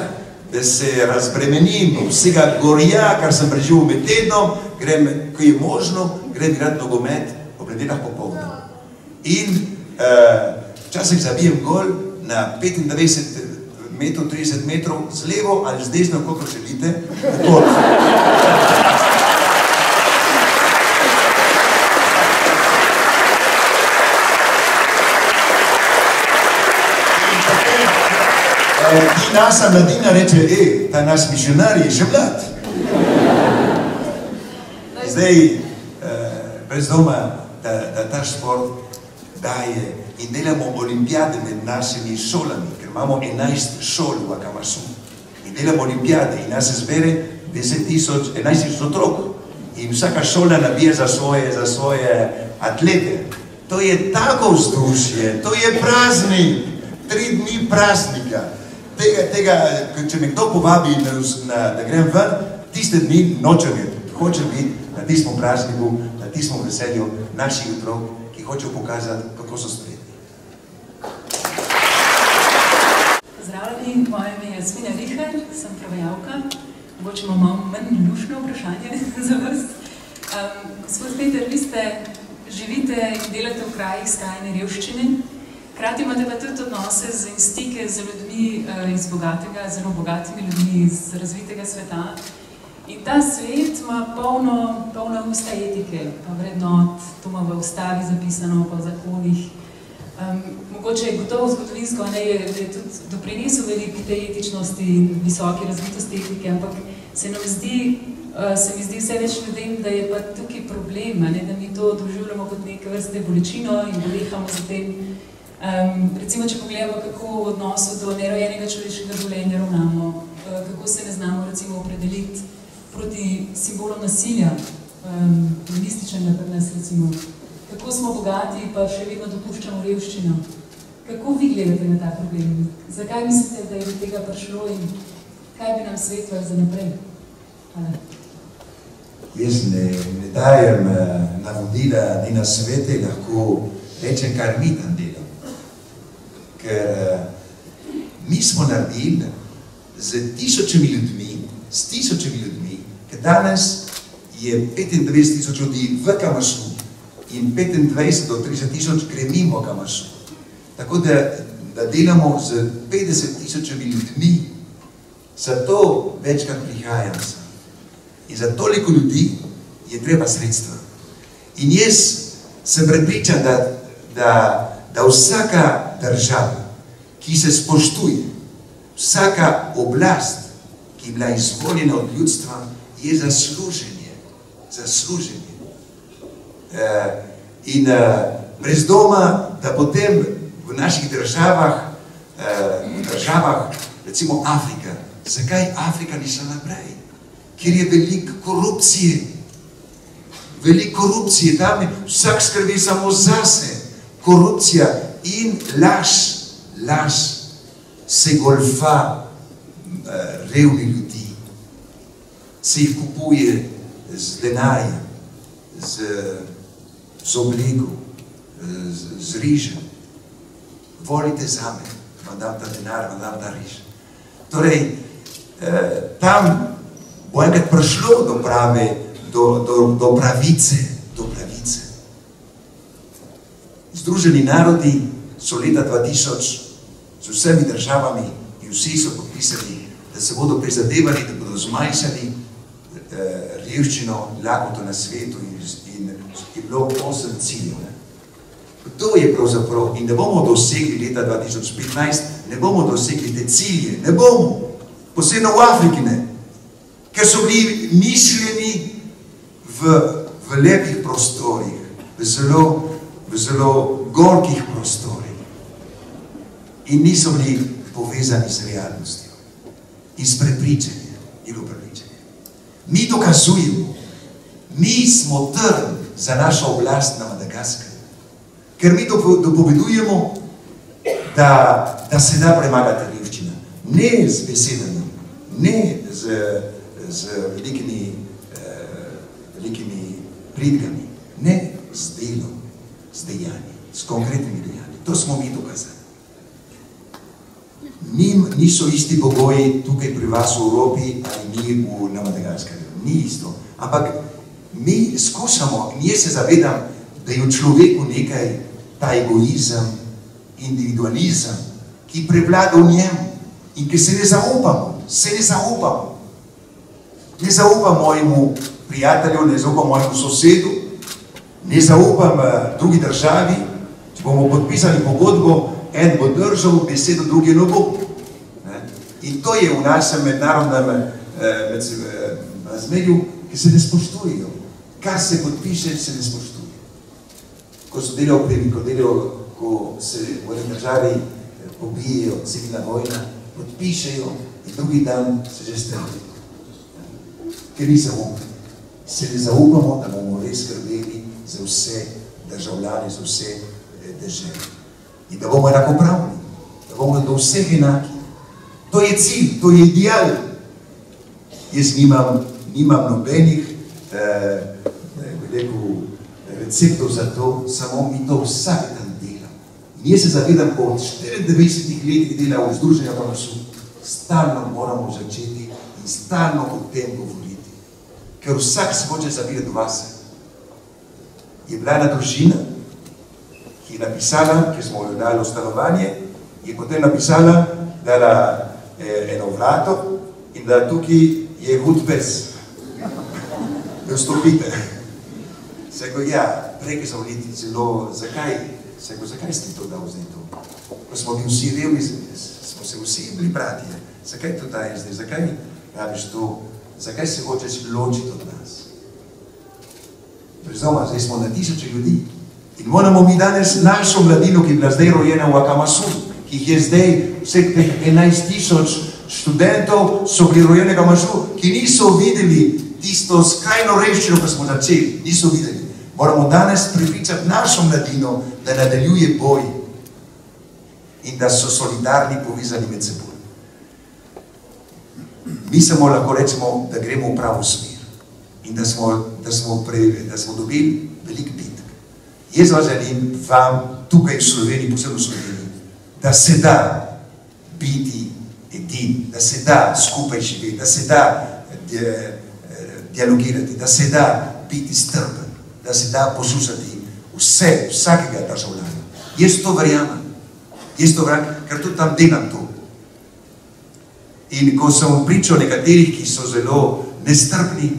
da se razbremenim vsega gorja, kar sem preživel med tednom, grem, ko je možno, grem igrati nogomet ob nedeljah popoldne. In včasih zabijem gol na 95 metrov, 30 metrov, z levo ali z desno, kako želite, v gol. In naša mladina reče, ta naš misionar je že mlad. Zdaj, brez doma, da ta šport daje in delamo olimpijade med našimi šolami, ker imamo 11 šol v Akamasu. In delamo olimpijade in nas se zbere 11 000 otrok. In vsaka šola nabija za svoje atlete. To je tako vzdušje, to je praznik, 3 dni praznika. Tega, če me kdo povabi, da grem ven, tiste dni nočem biti. Hočem biti na tistem prazniku, na tistem veselju naših otrok, ki hočejo pokazati, kako so spretni. Pozdravljeni, moje ime je Jasmina Rihar, sem prevajalka. mogoče imam malo manj lušno vprašanje za vas. Gospod Peter, vi živite in delate v krajih skrajne revščine, hkrati imate pa tudi odnose in stike z ljudmi iz zelo bogatimi ljudmi iz razvitega sveta. In ta svet ima polna usta etike, pa vrednot, to ima v ustavi zapisano, pa v zakonih. Mogoče je gotovo zgodovinsko, da je tudi doprinesel veliki tej etičnosti in visoki razvitosti etike, ampak se mi zdi vse več ljudem, da je pa tukaj problem, da mi to doživljamo kot neke vrste bolečino in bolehamo za tem. Recimo, če pogledamo, kako v odnosu do nerojenega človeškega življenja ravnamo, kako se ne znamo recimo opredeliti proti simbolom nasilja, feminističnega pri nas recimo, kako smo bogati, pa še vedno dopuščamo revščino. Kako vi gledate na ta problem? Zakaj mislite, da je do tega prišlo in kaj bi nam svetovali za naprej? Hvala. Jaz ne dajem navodila ni na svete, lahko rečem, kar mi tam delam. Ker mi smo naredili z tisočimi ljudmi, ker danes je 25,000 ljudi v Kamašu in 25 do 30,000 gre mimo Kamašu. Tako da delamo z 50,000 ljudmi, zato večkrat prihajam sem. In za toliko ljudi je treba sredstva. In jaz sem prepričan, da vsaka država, ki se spoštuje, vsaka oblast, ki je bila izvoljena od ljudstva, je zasluženje. In brez doma, da potem v naših državah, recimo Afrika, zakaj Afrika ni šla naprej? Ker je veliko korupcije, tam vsak skrbi samo zase, korupcija in laž se golfa revni ljudi, se jih kupuje z denarjem, z obleko, z rižem. Volite zame, vam dam ta denar, vam dam ta riž. Torej, tam bo enkrat prišlo do pravice. Združeni narodi so leta 2000 z vsemi državami in vsi so podpisali, da se bodo prizadevali, da bodo zmanjšali revščino, lakoto na svetu in je bilo 8 ciljev. To je pravzaprav, in ne bomo dosegli leta 2015, ne bomo dosegli te cilje, ne bomo, posebno v Afriki ne, ker so bili mišljeni v lepih prostorih, v zelo gorkih prostorih in niso bili povezani z realnostjo in s prepričanjem. Mi dokazujemo, mi smo trn za našo oblast na Madagaskarju, ker mi dopovedujemo, da se da premagati revščina. Ne z besedami, ne z velikimi pridgami, ne z delom, z dejanji, s konkretnimi dejanji. To smo mi dokazali. Niso isti pogoji tukaj pri vas v Evropi ali mi na Madagaskarju. Ni isto. Ampak mi skušamo, in jaz se zavedam, da je v človeku nekaj ta egoizem, individualizem, ki prevlada v njem in ki se ne zaupamo. Ne zaupam mojemu prijatelju, ne zaupam mojemu sosedu, ne zaupam drugi državi. Če bomo podpisali pogodbo, en bo držal besedo, drugi ne bo. In to je v našem mednarodnem razmerju, ki se ne spoštujejo. Kar se podpiše, se ne spoštuje. Ko so ko se v eni državi pobijejo civilna vojna, podpišejo in drugi dan se že strelijo. Ker ni zaupamo. Se ne zaupamo, da bomo res skrbeli za vse državljane, za vse države. In da bomo enakopravni, da bomo do vseh enaki. To je cilj, to je ideal. Jaz nimam nobenih receptov za to, samo mi to vsak dan delam. In jaz se zavedam, po 94 letih dela v Združenju Kamašu, stalno moramo začeti in stalno o tem govoriti, ker vsak se hoče zavedati vase. Je bila ena družina, ki je napisala, ker smo jo dali v stanovanje, je potem napisala, dala eno vrato in da tukaj je hud pes. Da vstopite. Seko, ja, prej so bili zelo, zakaj ste to dal zdaj to? Ko smo bili vsi revni, smo se vsi bili bratje. Zakaj to daje zdaj? Zakaj rabiš to? Zakaj se hočeš ločiti od nas? Prezoma, zdaj smo na tisoče ljudi. In moramo mi danes našo mladino, ki je bila zdaj rojena v Akamasu, ki jih je zdaj vseh teh 11,000 študentov, so bili rojeni v Akamasu, ki niso videli tisto skrajno revščino, ko smo začeli, niso videli. Moramo danes prepričati našo mladino, da nadaljuje boj in da so solidarni povezani med seboj. Mi samo lahko rečemo, da gremo v pravo smer in da smo dobili velik bitk. Jaz vas želim vam tukaj v Sloveniji, posebno v Sloveniji, da se da biti edin, da se da skupaj živeti, da se da dialogirati, da se da biti strpen, da se da poslušati vsakega državljana. Jaz to verjamem, ker tudi tam delam to. In ko sem pričal nekaterih, ki so zelo nestrpni,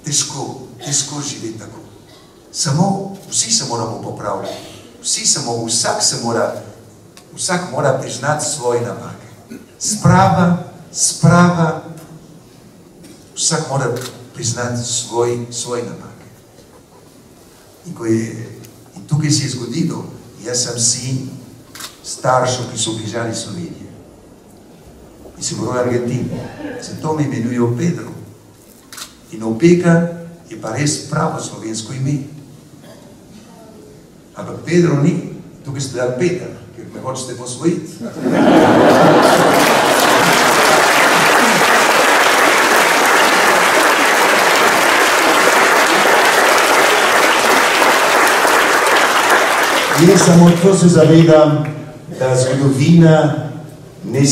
težko živeti tako. Samo vsi se moramo popravljati, vsak mora priznati svoje napake. Sprava, vsak mora priznati svoje napake. In tukaj se je zgodilo, jaz sem sin staršev, ki so bližali Slovenije. In sem rojen Argentin, zato me imenujejo Pedro. In Opeka je pa res pravo slovensko ime. Ampak Pedro ni, tukaj ste dali Peter, ker me hočete posvojiti. Jaz samo to se zavedam, da zgodovina ne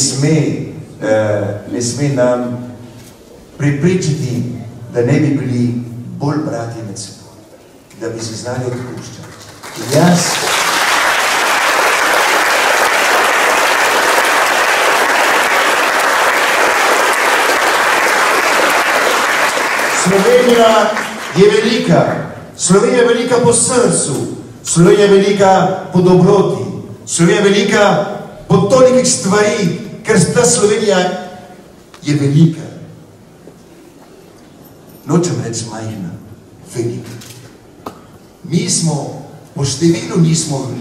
sme nam preprečiti, da ne bi bili bolj bratje med seboj, da bi se znali odpuščati. In jaz Slovenija je velika. Slovenija je velika po srcu. Slovenija je velika po dobroti. Slovenija je velika po tolikih stvari, ker ta Slovenija je velika. Nočem reči majhna, velika. Mi smo, po številu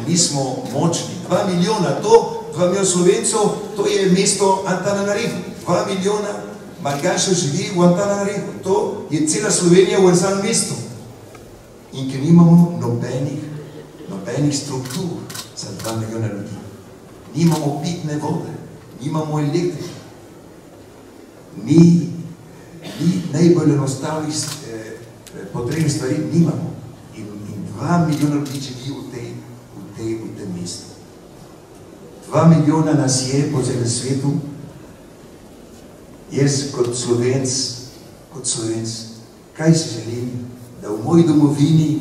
nismo močni. 2 milijona, 2 milijona Slovencov, to je mesto Antananarivo. 2 milijona Malgašev živi v Antananarivo. To je cela Slovenija v enem mestu. In ker nimamo nobenih struktur za 2 milijona ljudi. Nimamo pitne vode, nimamo elektrike. Ni najbolj enostavnih potrebnih stvari nimamo. In 2 milijona ljudi živi v tem mestu. 2 milijona nas je po celem svetu. Jaz kot Slovenc, kaj si želim, da v moji domovini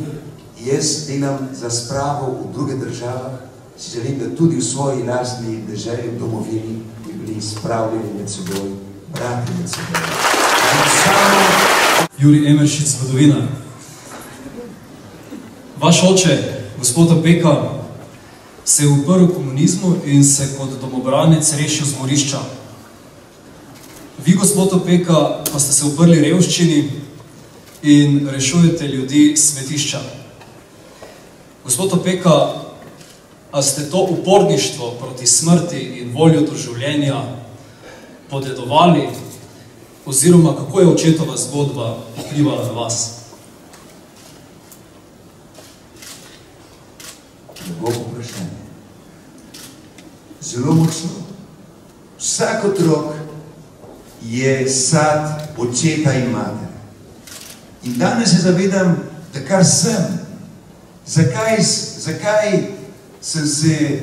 jaz delam za spravo v druge državah, si želim, da tudi v svoji lastni deželi, v domovini, bi bili spravljeni med seboj, brati med seboj. Jurij Emeršič, zgodovinar. Vaš oče, gospod Opeka, se je uprl komunizmu in se kot domobranec rešil z morišča. Vi, gospod Opeka, pa ste se uprli revščini in rešujete ljudi smetišča. Gospod Opeka, a ste to uporništvo proti smrti in voljo do življenja podedovali, oziroma kako je očetova zgodba vplivala na vas? Globoko vprašanje. Zelo močno. Vsak otrok je sad očeta in matere. In danes se zavedam, da kar sem. Zakaj sem se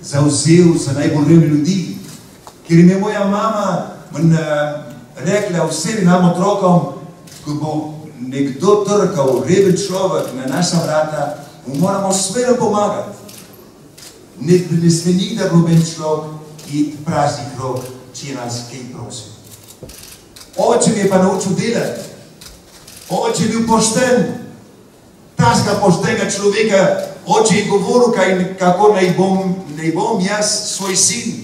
zavzel za najbolj revne ljudi? Ker je moja mama rekla vsem nam otrokom, ko bo nekdo trkal, reven človek na naša vrata, mu moramo smelo pomagati. Ne sme nikdar noben človek iti praznih rok, če je nas kaj prosil. Oče mi je pa naučil delati. Oče je bil pošten. Tazga poštenega človeka, oče je govoril, kako naj bom jaz svoj sin.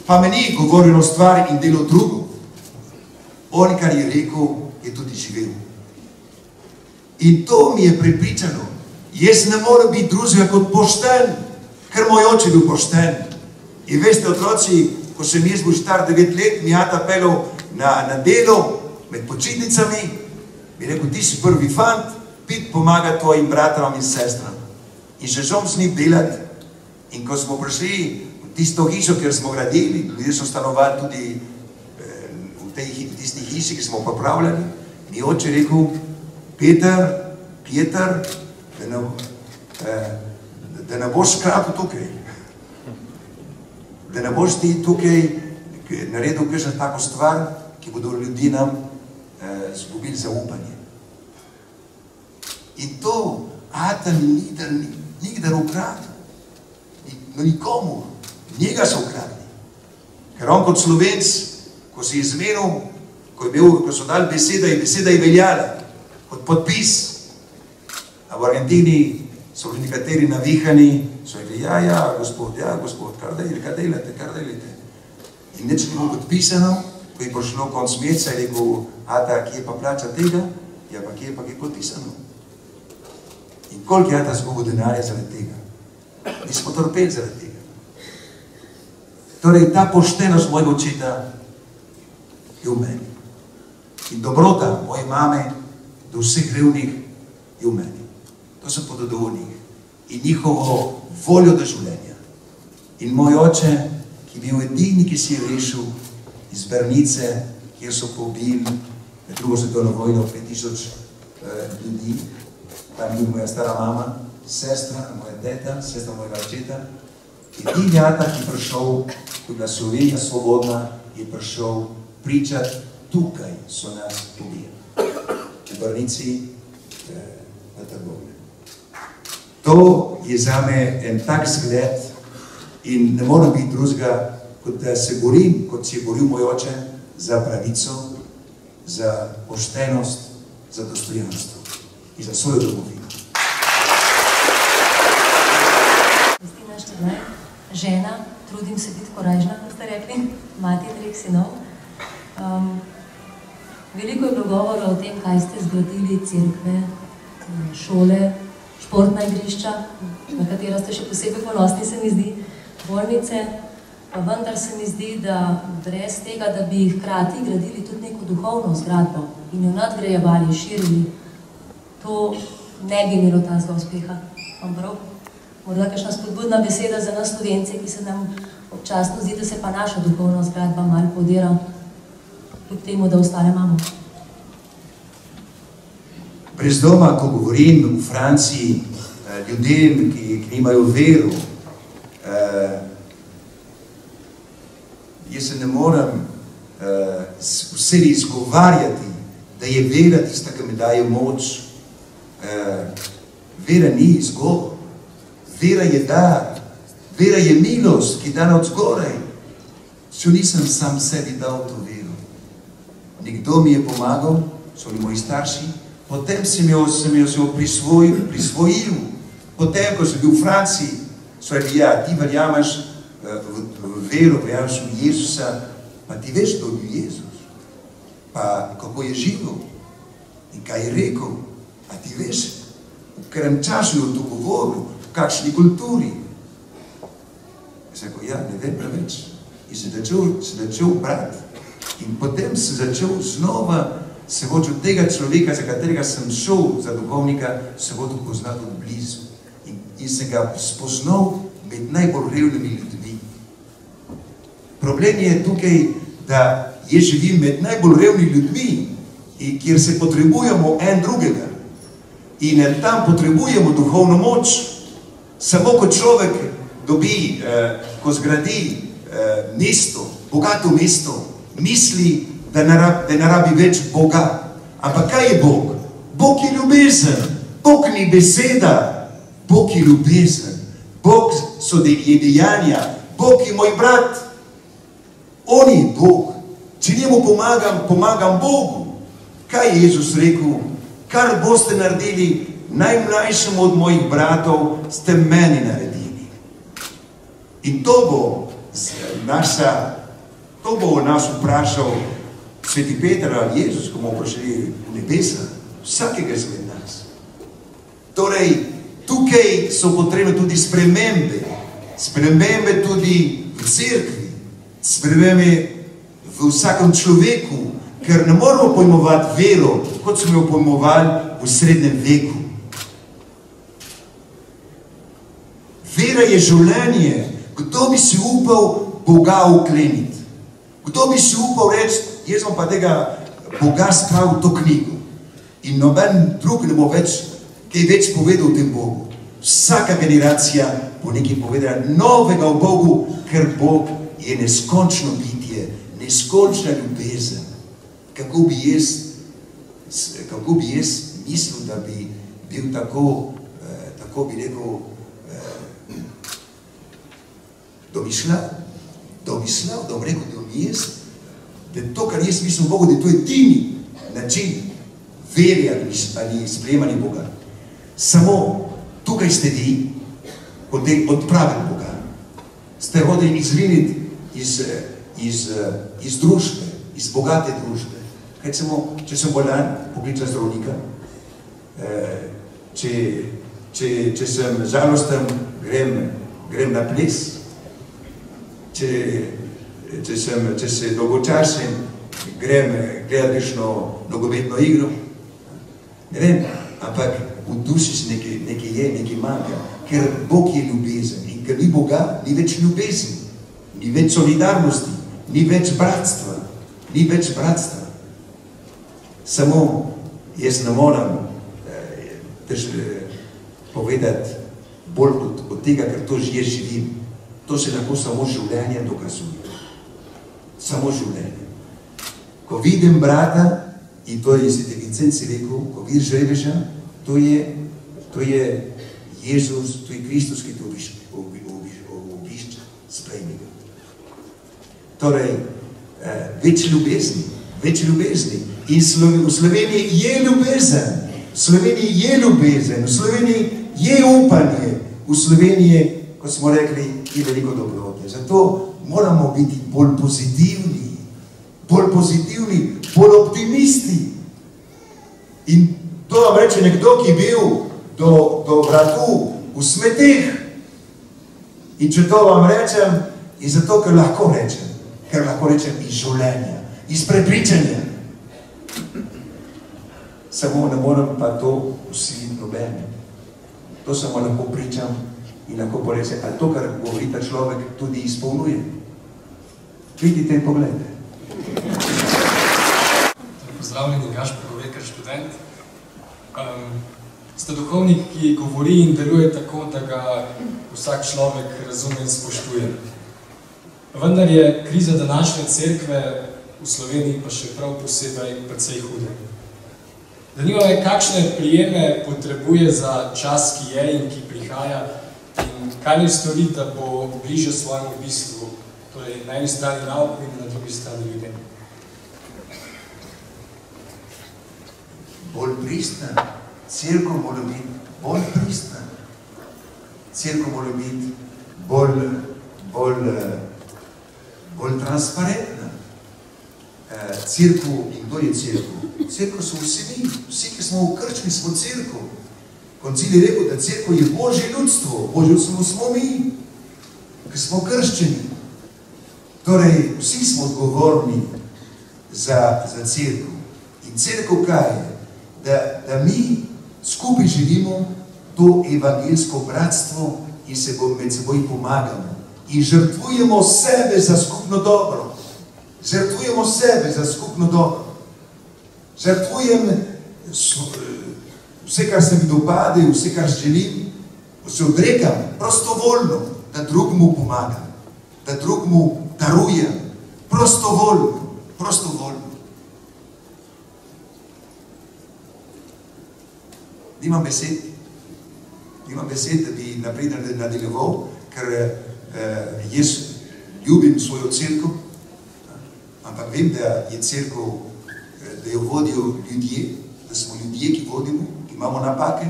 Pa me ni govoril o stvari in delo drugo. On, kar je rekel, je tudi živel. In to mi je prepričano. Jaz ne morem biti drugega kot pošten, ker moj oče je bil pošten. In veste, otroci, ko sem jaz bil star 9 let, mi ata pelal na delo med počitnicami, bi rekel, ti si prvi fant, pit pomaga tvojim bratram in sestram. In še žom z njim delati. In ko smo prišli v tisto hišo, kjer smo gradili, ljudje so stanovali tudi v tisti hiši, ki smo popravljali, mi oče rekel, Peter, da ne boš skratil tukaj. Da ne boš ti tukaj naredil kakšno tako stvar, ki bodo ljudi nam zgubili zaupanje. In to ata nikdar ukradil. Nikomu. Njega so ukradli. Ker on kot Slovenc, ko si izmenil, ko so dali beseda in beseda je veljala kot podpis. A v Argentini so bili nekateri navihani, so rekli, ja, gospod, kar delate. In nič ni bilo podpisano, ko je prišlo konc meseca, je rekel, ata, kje pa plača tega? Ja, pa kje je podpisano? In koliko je ata zgubil denarja zaradi tega? Mi smo trpeli zaradi tega. Torej, ta poštenost mojega očeta je v meni. In dobrota moje mame do vseh revnih je v meni. To so podedal njih. In njihovo voljo do življenja. In moj oče, ki je bil edini, ki si je rešil iz Brnice, kjer so pobili med drugo svetovno vojno 5000 ljudi. Tam je moja stara mama, sestra, moja teta, sestra mojega očeta. Edini ata, ki je prišel, ko je bila Slovenija svobodna, je prišel pričati, tukaj so nas pobili. V Brnici, na Trgovlje. To je zame en tak zgled in ne morem biti drugega, kot da se borim, kot si je boril moj oče, za pravico, za poštenost, za dostojanstvo in za svojo domovino. Kristina Šteblaj, žena, trudim se biti korajžna, kot ste rekli, mati 3 sinov. Veliko je bilo govora o tem, kaj ste zgradili, cerkve, šole, športna igrišča, na katera ste še posebej ponosni, se mi zdi, bolnice, pa vendar se mi zdi, da brez tega, da bi hkrati gradili tudi neko duhovno zgradbo in jo nadgrajevali, širili, to ne bi imelo tazga uspeha. Prav? Morda kakšna spodbudna beseda za nas Slovence, ki se nam občasno zdi, da se pa naša duhovna zgradba malo podira, kljub temu, da ostale imamo. Brez doma, ko govorim v Franciji ljudem, ki nimajo vero, jaz se ne morem vseli izgovarjati, da je vera tista, ki mi daje moč. Vera ni izgovor. Vera je dar. Vera je milost, ki je dana od zgoraj. Če nisem sam sebi dal to vero. Nekdo mi je pomagal, so li moji starši, potem sem jo prisvojil. Potem, ko sem bil v Franciji, so rekli, ja, ti verjameš v vero, verjameš v Jezusa, pa ti veš, kdo je Jezus. Pa kako je živel in kaj je rekel, a ti veš, v katerem času je to govoril, v kakšni kulturi. Jaz rekel, ja, ne vem preveč. In se začel brati. In potem se začel znova se hočel tega človeka, za katerega sem šel, za duhovnika, se hočel poznati od blizu. In sem ga spoznal med najbolj revnimi ljudmi. Problem je tukaj, da jaz živim med najbolj revnimi ljudmi, kjer se potrebujemo en drugega. In tam potrebujemo duhovno moč. Samo ko človek dobi, ko zgradi mesto, bogato mesto, misli, da ne rabi več Boga. Ampak kaj je Bog? Bog je ljubezen. Bog ni beseda. Bog je ljubezen. Bog so dejanja. Bog je moj brat. On je Bog. Če njemu pomagam Bogu. Kaj je Jezus rekel? Kar boste naredili najmlajšemu od mojih bratov, ste meni naredili. In to bo nas vprašal Sveti Peter ali Jezus, ko bomo prišli v nebesa, vsakega izmed nas. Torej, tukaj so potrebne tudi spremembe. Spremembe tudi v cerkvi, spremembe v vsakem človeku, ker ne moramo pojmovati vero, kot smo jo pojmovali v srednjem veku. Vera je življenje. Kdo bi si upal Boga ukleniti? Kdo bi si upal reči, jaz bom pa tega Boga spravil v to knjigo in noben drug ne bo več kaj več povedal o tem Bogu. Vsaka generacija bo nekaj povedala novega o Bogu, ker Bog je neskončno bitje, neskončna ljubezen. Kako bi jaz mislil, da bi bil tako bi rekel, domišljal, da bom rekel, da bom jaz, da to, kar jaz mislim Bogu, da to je edini način veri ali sprejemanja Boga. Samo tukaj ste vi, kot je odpravili Boga. Ste hodili izriniti iz družbe, iz bogate družbe. Če sem bolan, pokličam zdravnika. Če sem žalosten, grem na ples. Če se dolgočasim, grem gledati kakšno nogometno igro. Ne vem, ampak v duši se nekaj manjka, ker Bog je ljubezen in ker ni Boga, ni več ljubezen, ni več solidarnosti, ni več bratstva, Samo jaz ne moram povedati bolj od tega, ker to že živim. To se lahko samo življenje dokazuje. Samo življenje. Ko vidim brata, in to je Sveti Vincent si rekel, ko vidiš reveža, to je Jezus, to je Kristus, ki te obišča, sprejmi ga. Torej, več ljubezni. In v Sloveniji je ljubezen. V Sloveniji je upanje. V Sloveniji, kot smo rekli, je veliko dobrote. Zato moramo biti bolj pozitivni, bolj optimisti. In to vam reče nekdo, ki je bil do vratu v smeteh. In če to vam rečem, je zato, ker lahko rečem iz življenja, iz prepričanja. Samo ne morem pa to vsiliti nobene. To samo lahko pričam in lahko porečem, ali to, kar govori ta človek, tudi izpolnjuje. Vidite in pogledajte. Pozdravljeni, Gašper Govekar, študent. Ste duhovnik, ki govori in deluje tako, da ga vsak človek razume in spoštuje. Vendar je kriza današnje cerkve v Sloveniji pa še prav posebej precej hude. Zanima me, kakšne prijeme potrebuje za čas, ki je in ki prihaja, in kaj naj stori, da bo bliže svojemu bistvu, torej na eni strani nauku in na drugi strani ljudem. Bolj pristna. Cerkev mora biti bolj pristna. Cerkev mora biti bolj transparentna. Cerkev, in kdo je cerkev? Cerkev so vsi ki smo v krčmi, smo cerkev. Koncil je rekel, da cerkev je Božje ljudstvo. Božje ljudstvo smo mi, ki smo krščeni. Torej, vsi smo odgovorni za cerkev. In cerkev kaj je? Da mi skupaj živimo to evangeljsko bratstvo in se med seboj pomagamo. In žrtvujemo sebe za skupno dobro. Žrtvujem vse, kar se mi dopade, vse, kar želim, se odrekam prostovoljno, da drugmu pomagam, da drugmu darujem, prostovoljno. Nimam besed, da bi naprej nadaljeval, ker jaz ljubim svojo cerkev, ampak vem, da je cerkev, da jo vodijo ljudje, da smo ljudje, ki vodimo, ki imamo napake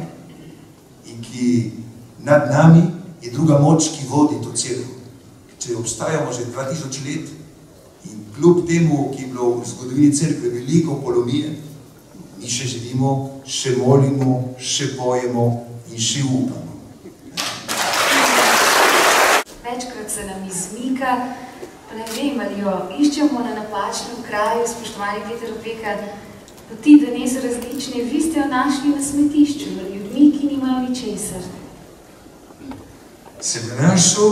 in ki nad nami je druga moč, ki vodi to cerkev. Če obstajamo že 2000 let in kljub temu, ki je bilo v zgodovini cerkve veliko polomije, mi še živimo, še molimo, še pojemo in še upamo. Večkrat se nam izmika, pa ne vem, ali jo iščemo na napačnem kraju, spoštovani Peter Opeka, poti danes različne, vi ste jo našli na smetišču, ljudmi, ki nimajo ničesar. Sem našel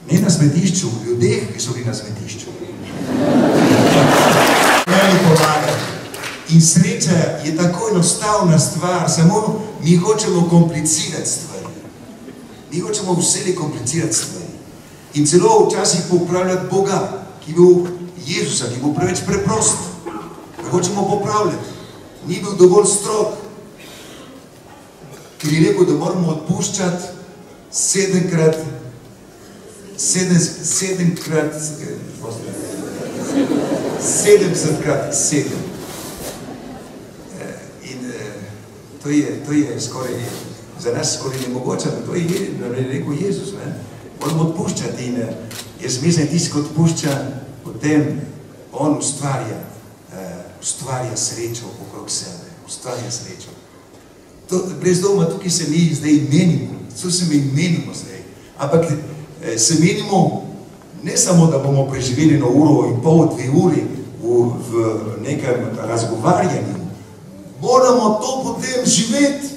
ne na smetišču, v ljudeh, ki so bili na smetišču. Meni pomaga. In sreča je tako enostavna stvar, samo mi hočemo komplicirati stvari. Mi hočemo vse komplicirati stvari. In celo včasih popravljati Boga, ki je bil Jezusa, ki je bil preveč preprost. Ga hočemo popravljati. Ni bil dovolj strog. Ker je rekel, da moramo odpuščati 70 krat 7. To je skoraj, za nas skoraj nemogoče, to je rekel Jezus, ne? Moramo odpuščati in jaz mislim, tisti, ki odpušča, potem on ustvarja srečo okrog sebe, ustvarja srečo. Brez doma, tukaj se mi zdaj menimo, to se mi menimo zdaj, ampak se menimo ne samo, da bomo preživeli na uro in pol, 2 uri v nekem razgovarjanju, moramo to potem živeti.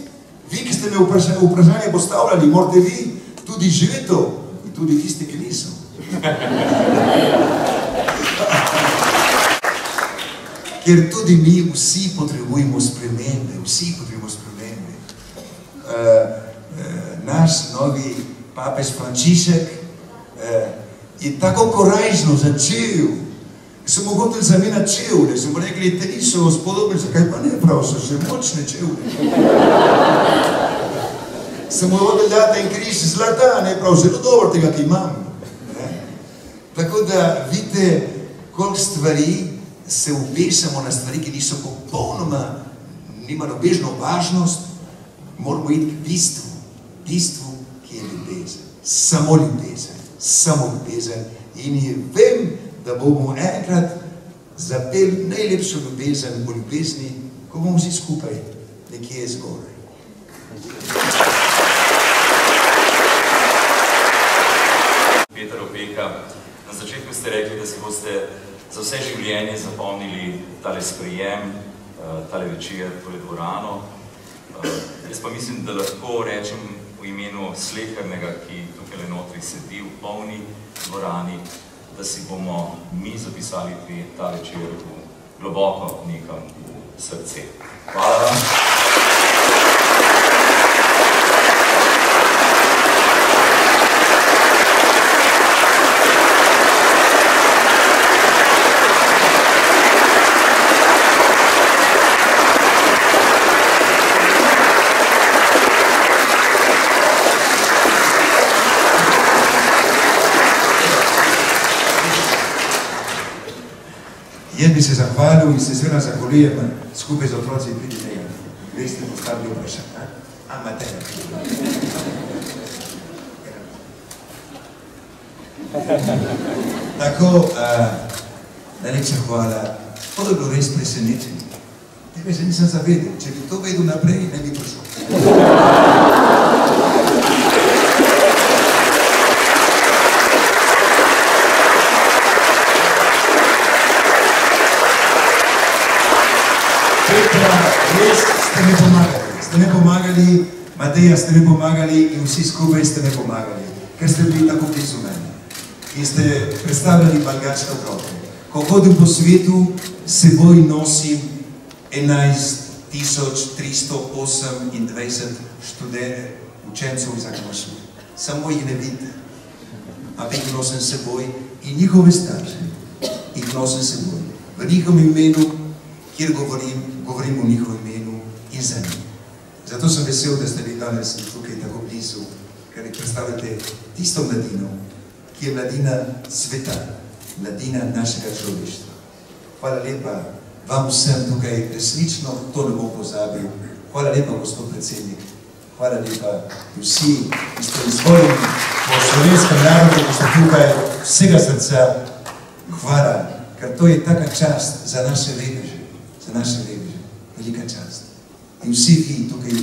Vi, ki ste me vprašanje postavljali, morate vi tudi živeti to. In tudi tisti, ki niso. Ker tudi mi vsi potrebujemo spremembe. Vsi potrebujemo spremembe. Naš novi papež Frančišek je tako korajžno začel. Sem mu hotel zamenjati čevlje, sem mu rekli, te niso spodobni, zakaj pa ne prav, so že močne čevlje. Sem mu hotel dati en križ zlata, ne prav, zelo dobro tega, ki imam. Tako da vidite, koliko stvari se upešamo na stvari, ki niso popolnoma, nima nobežno važnost, moramo iti k bistvu, ki je ljubezen. Samo ljubezen. In vem, da bomo enkrat zapeli najlepšo ljubezen v ljubezni, ko bomo vsi skupaj nekje zgoraj. Peter Opeka, na začetku ste rekli, da si boste za vse življenje zapomnili tale sprejem, tale večer, tole dvorano. Jaz pa mislim, da lahko rečem v imenu slehernega, ki tukaj notri sedi v polni dvorani, da si bomo mi zapisali ta večer globoko nekam v srce. Hvala vam. Jaz bi se zahvalil in se seveda zahvaljujem skupaj z otroci Pidineja. Veste, postavili vprašanje. Mateja. Tako, najlepša hvala. To je bilo res presenečenje. Tebe se nisem zavedel. Če bi to vedel naprej, ne bi prišel. Ste mi pomagali, Mateja, ste mi pomagali in vsi skupaj ste mi pomagali, ker ste bili tako blizu meni in ste predstavljali balganske otroke. Ko hodim po svetu, seboj nosim 11.328 učencev iz Akademije šole. Samo jih ne vidite, ampak jih nosim seboj in njihove starše jih nosim seboj. V njihovem imenu, kjer govorim v njihovem imenu in za njih. Zato sem vesel, da ste vi danes tukaj tako blizu, ker predstavljate tisto mladino, ki je mladina sveta, mladina našega človeštva. Hvala lepa vam vsem tukaj, resnično to ne bom pozabil. Hvala lepa, gospod predsednik. Hvala lepa vsi, ki ste izvoljeni po slovenskem narodu, ki ste tukaj vsega srca. Hvala, ker to je taka čast za naše reveže, velika čast. In vsi vi tukaj,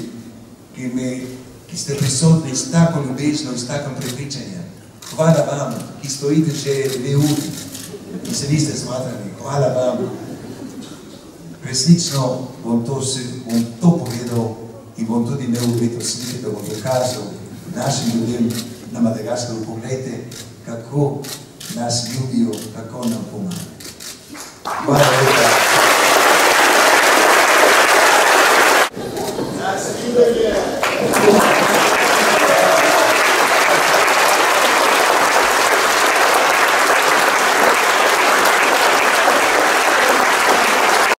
ki ste prisotni s tako ljubezno in s takim prepričanjem. Hvala vam, ki stojite že 2 uri in se niste smatrali. Hvala vam. Resnično bom to povedal in bom tudi imel leto slike, da bom dokazal našim ljudem na Madagaskaru. Poglejte, kako nas ljubijo, kako nam pomagajo. Hvala lepa.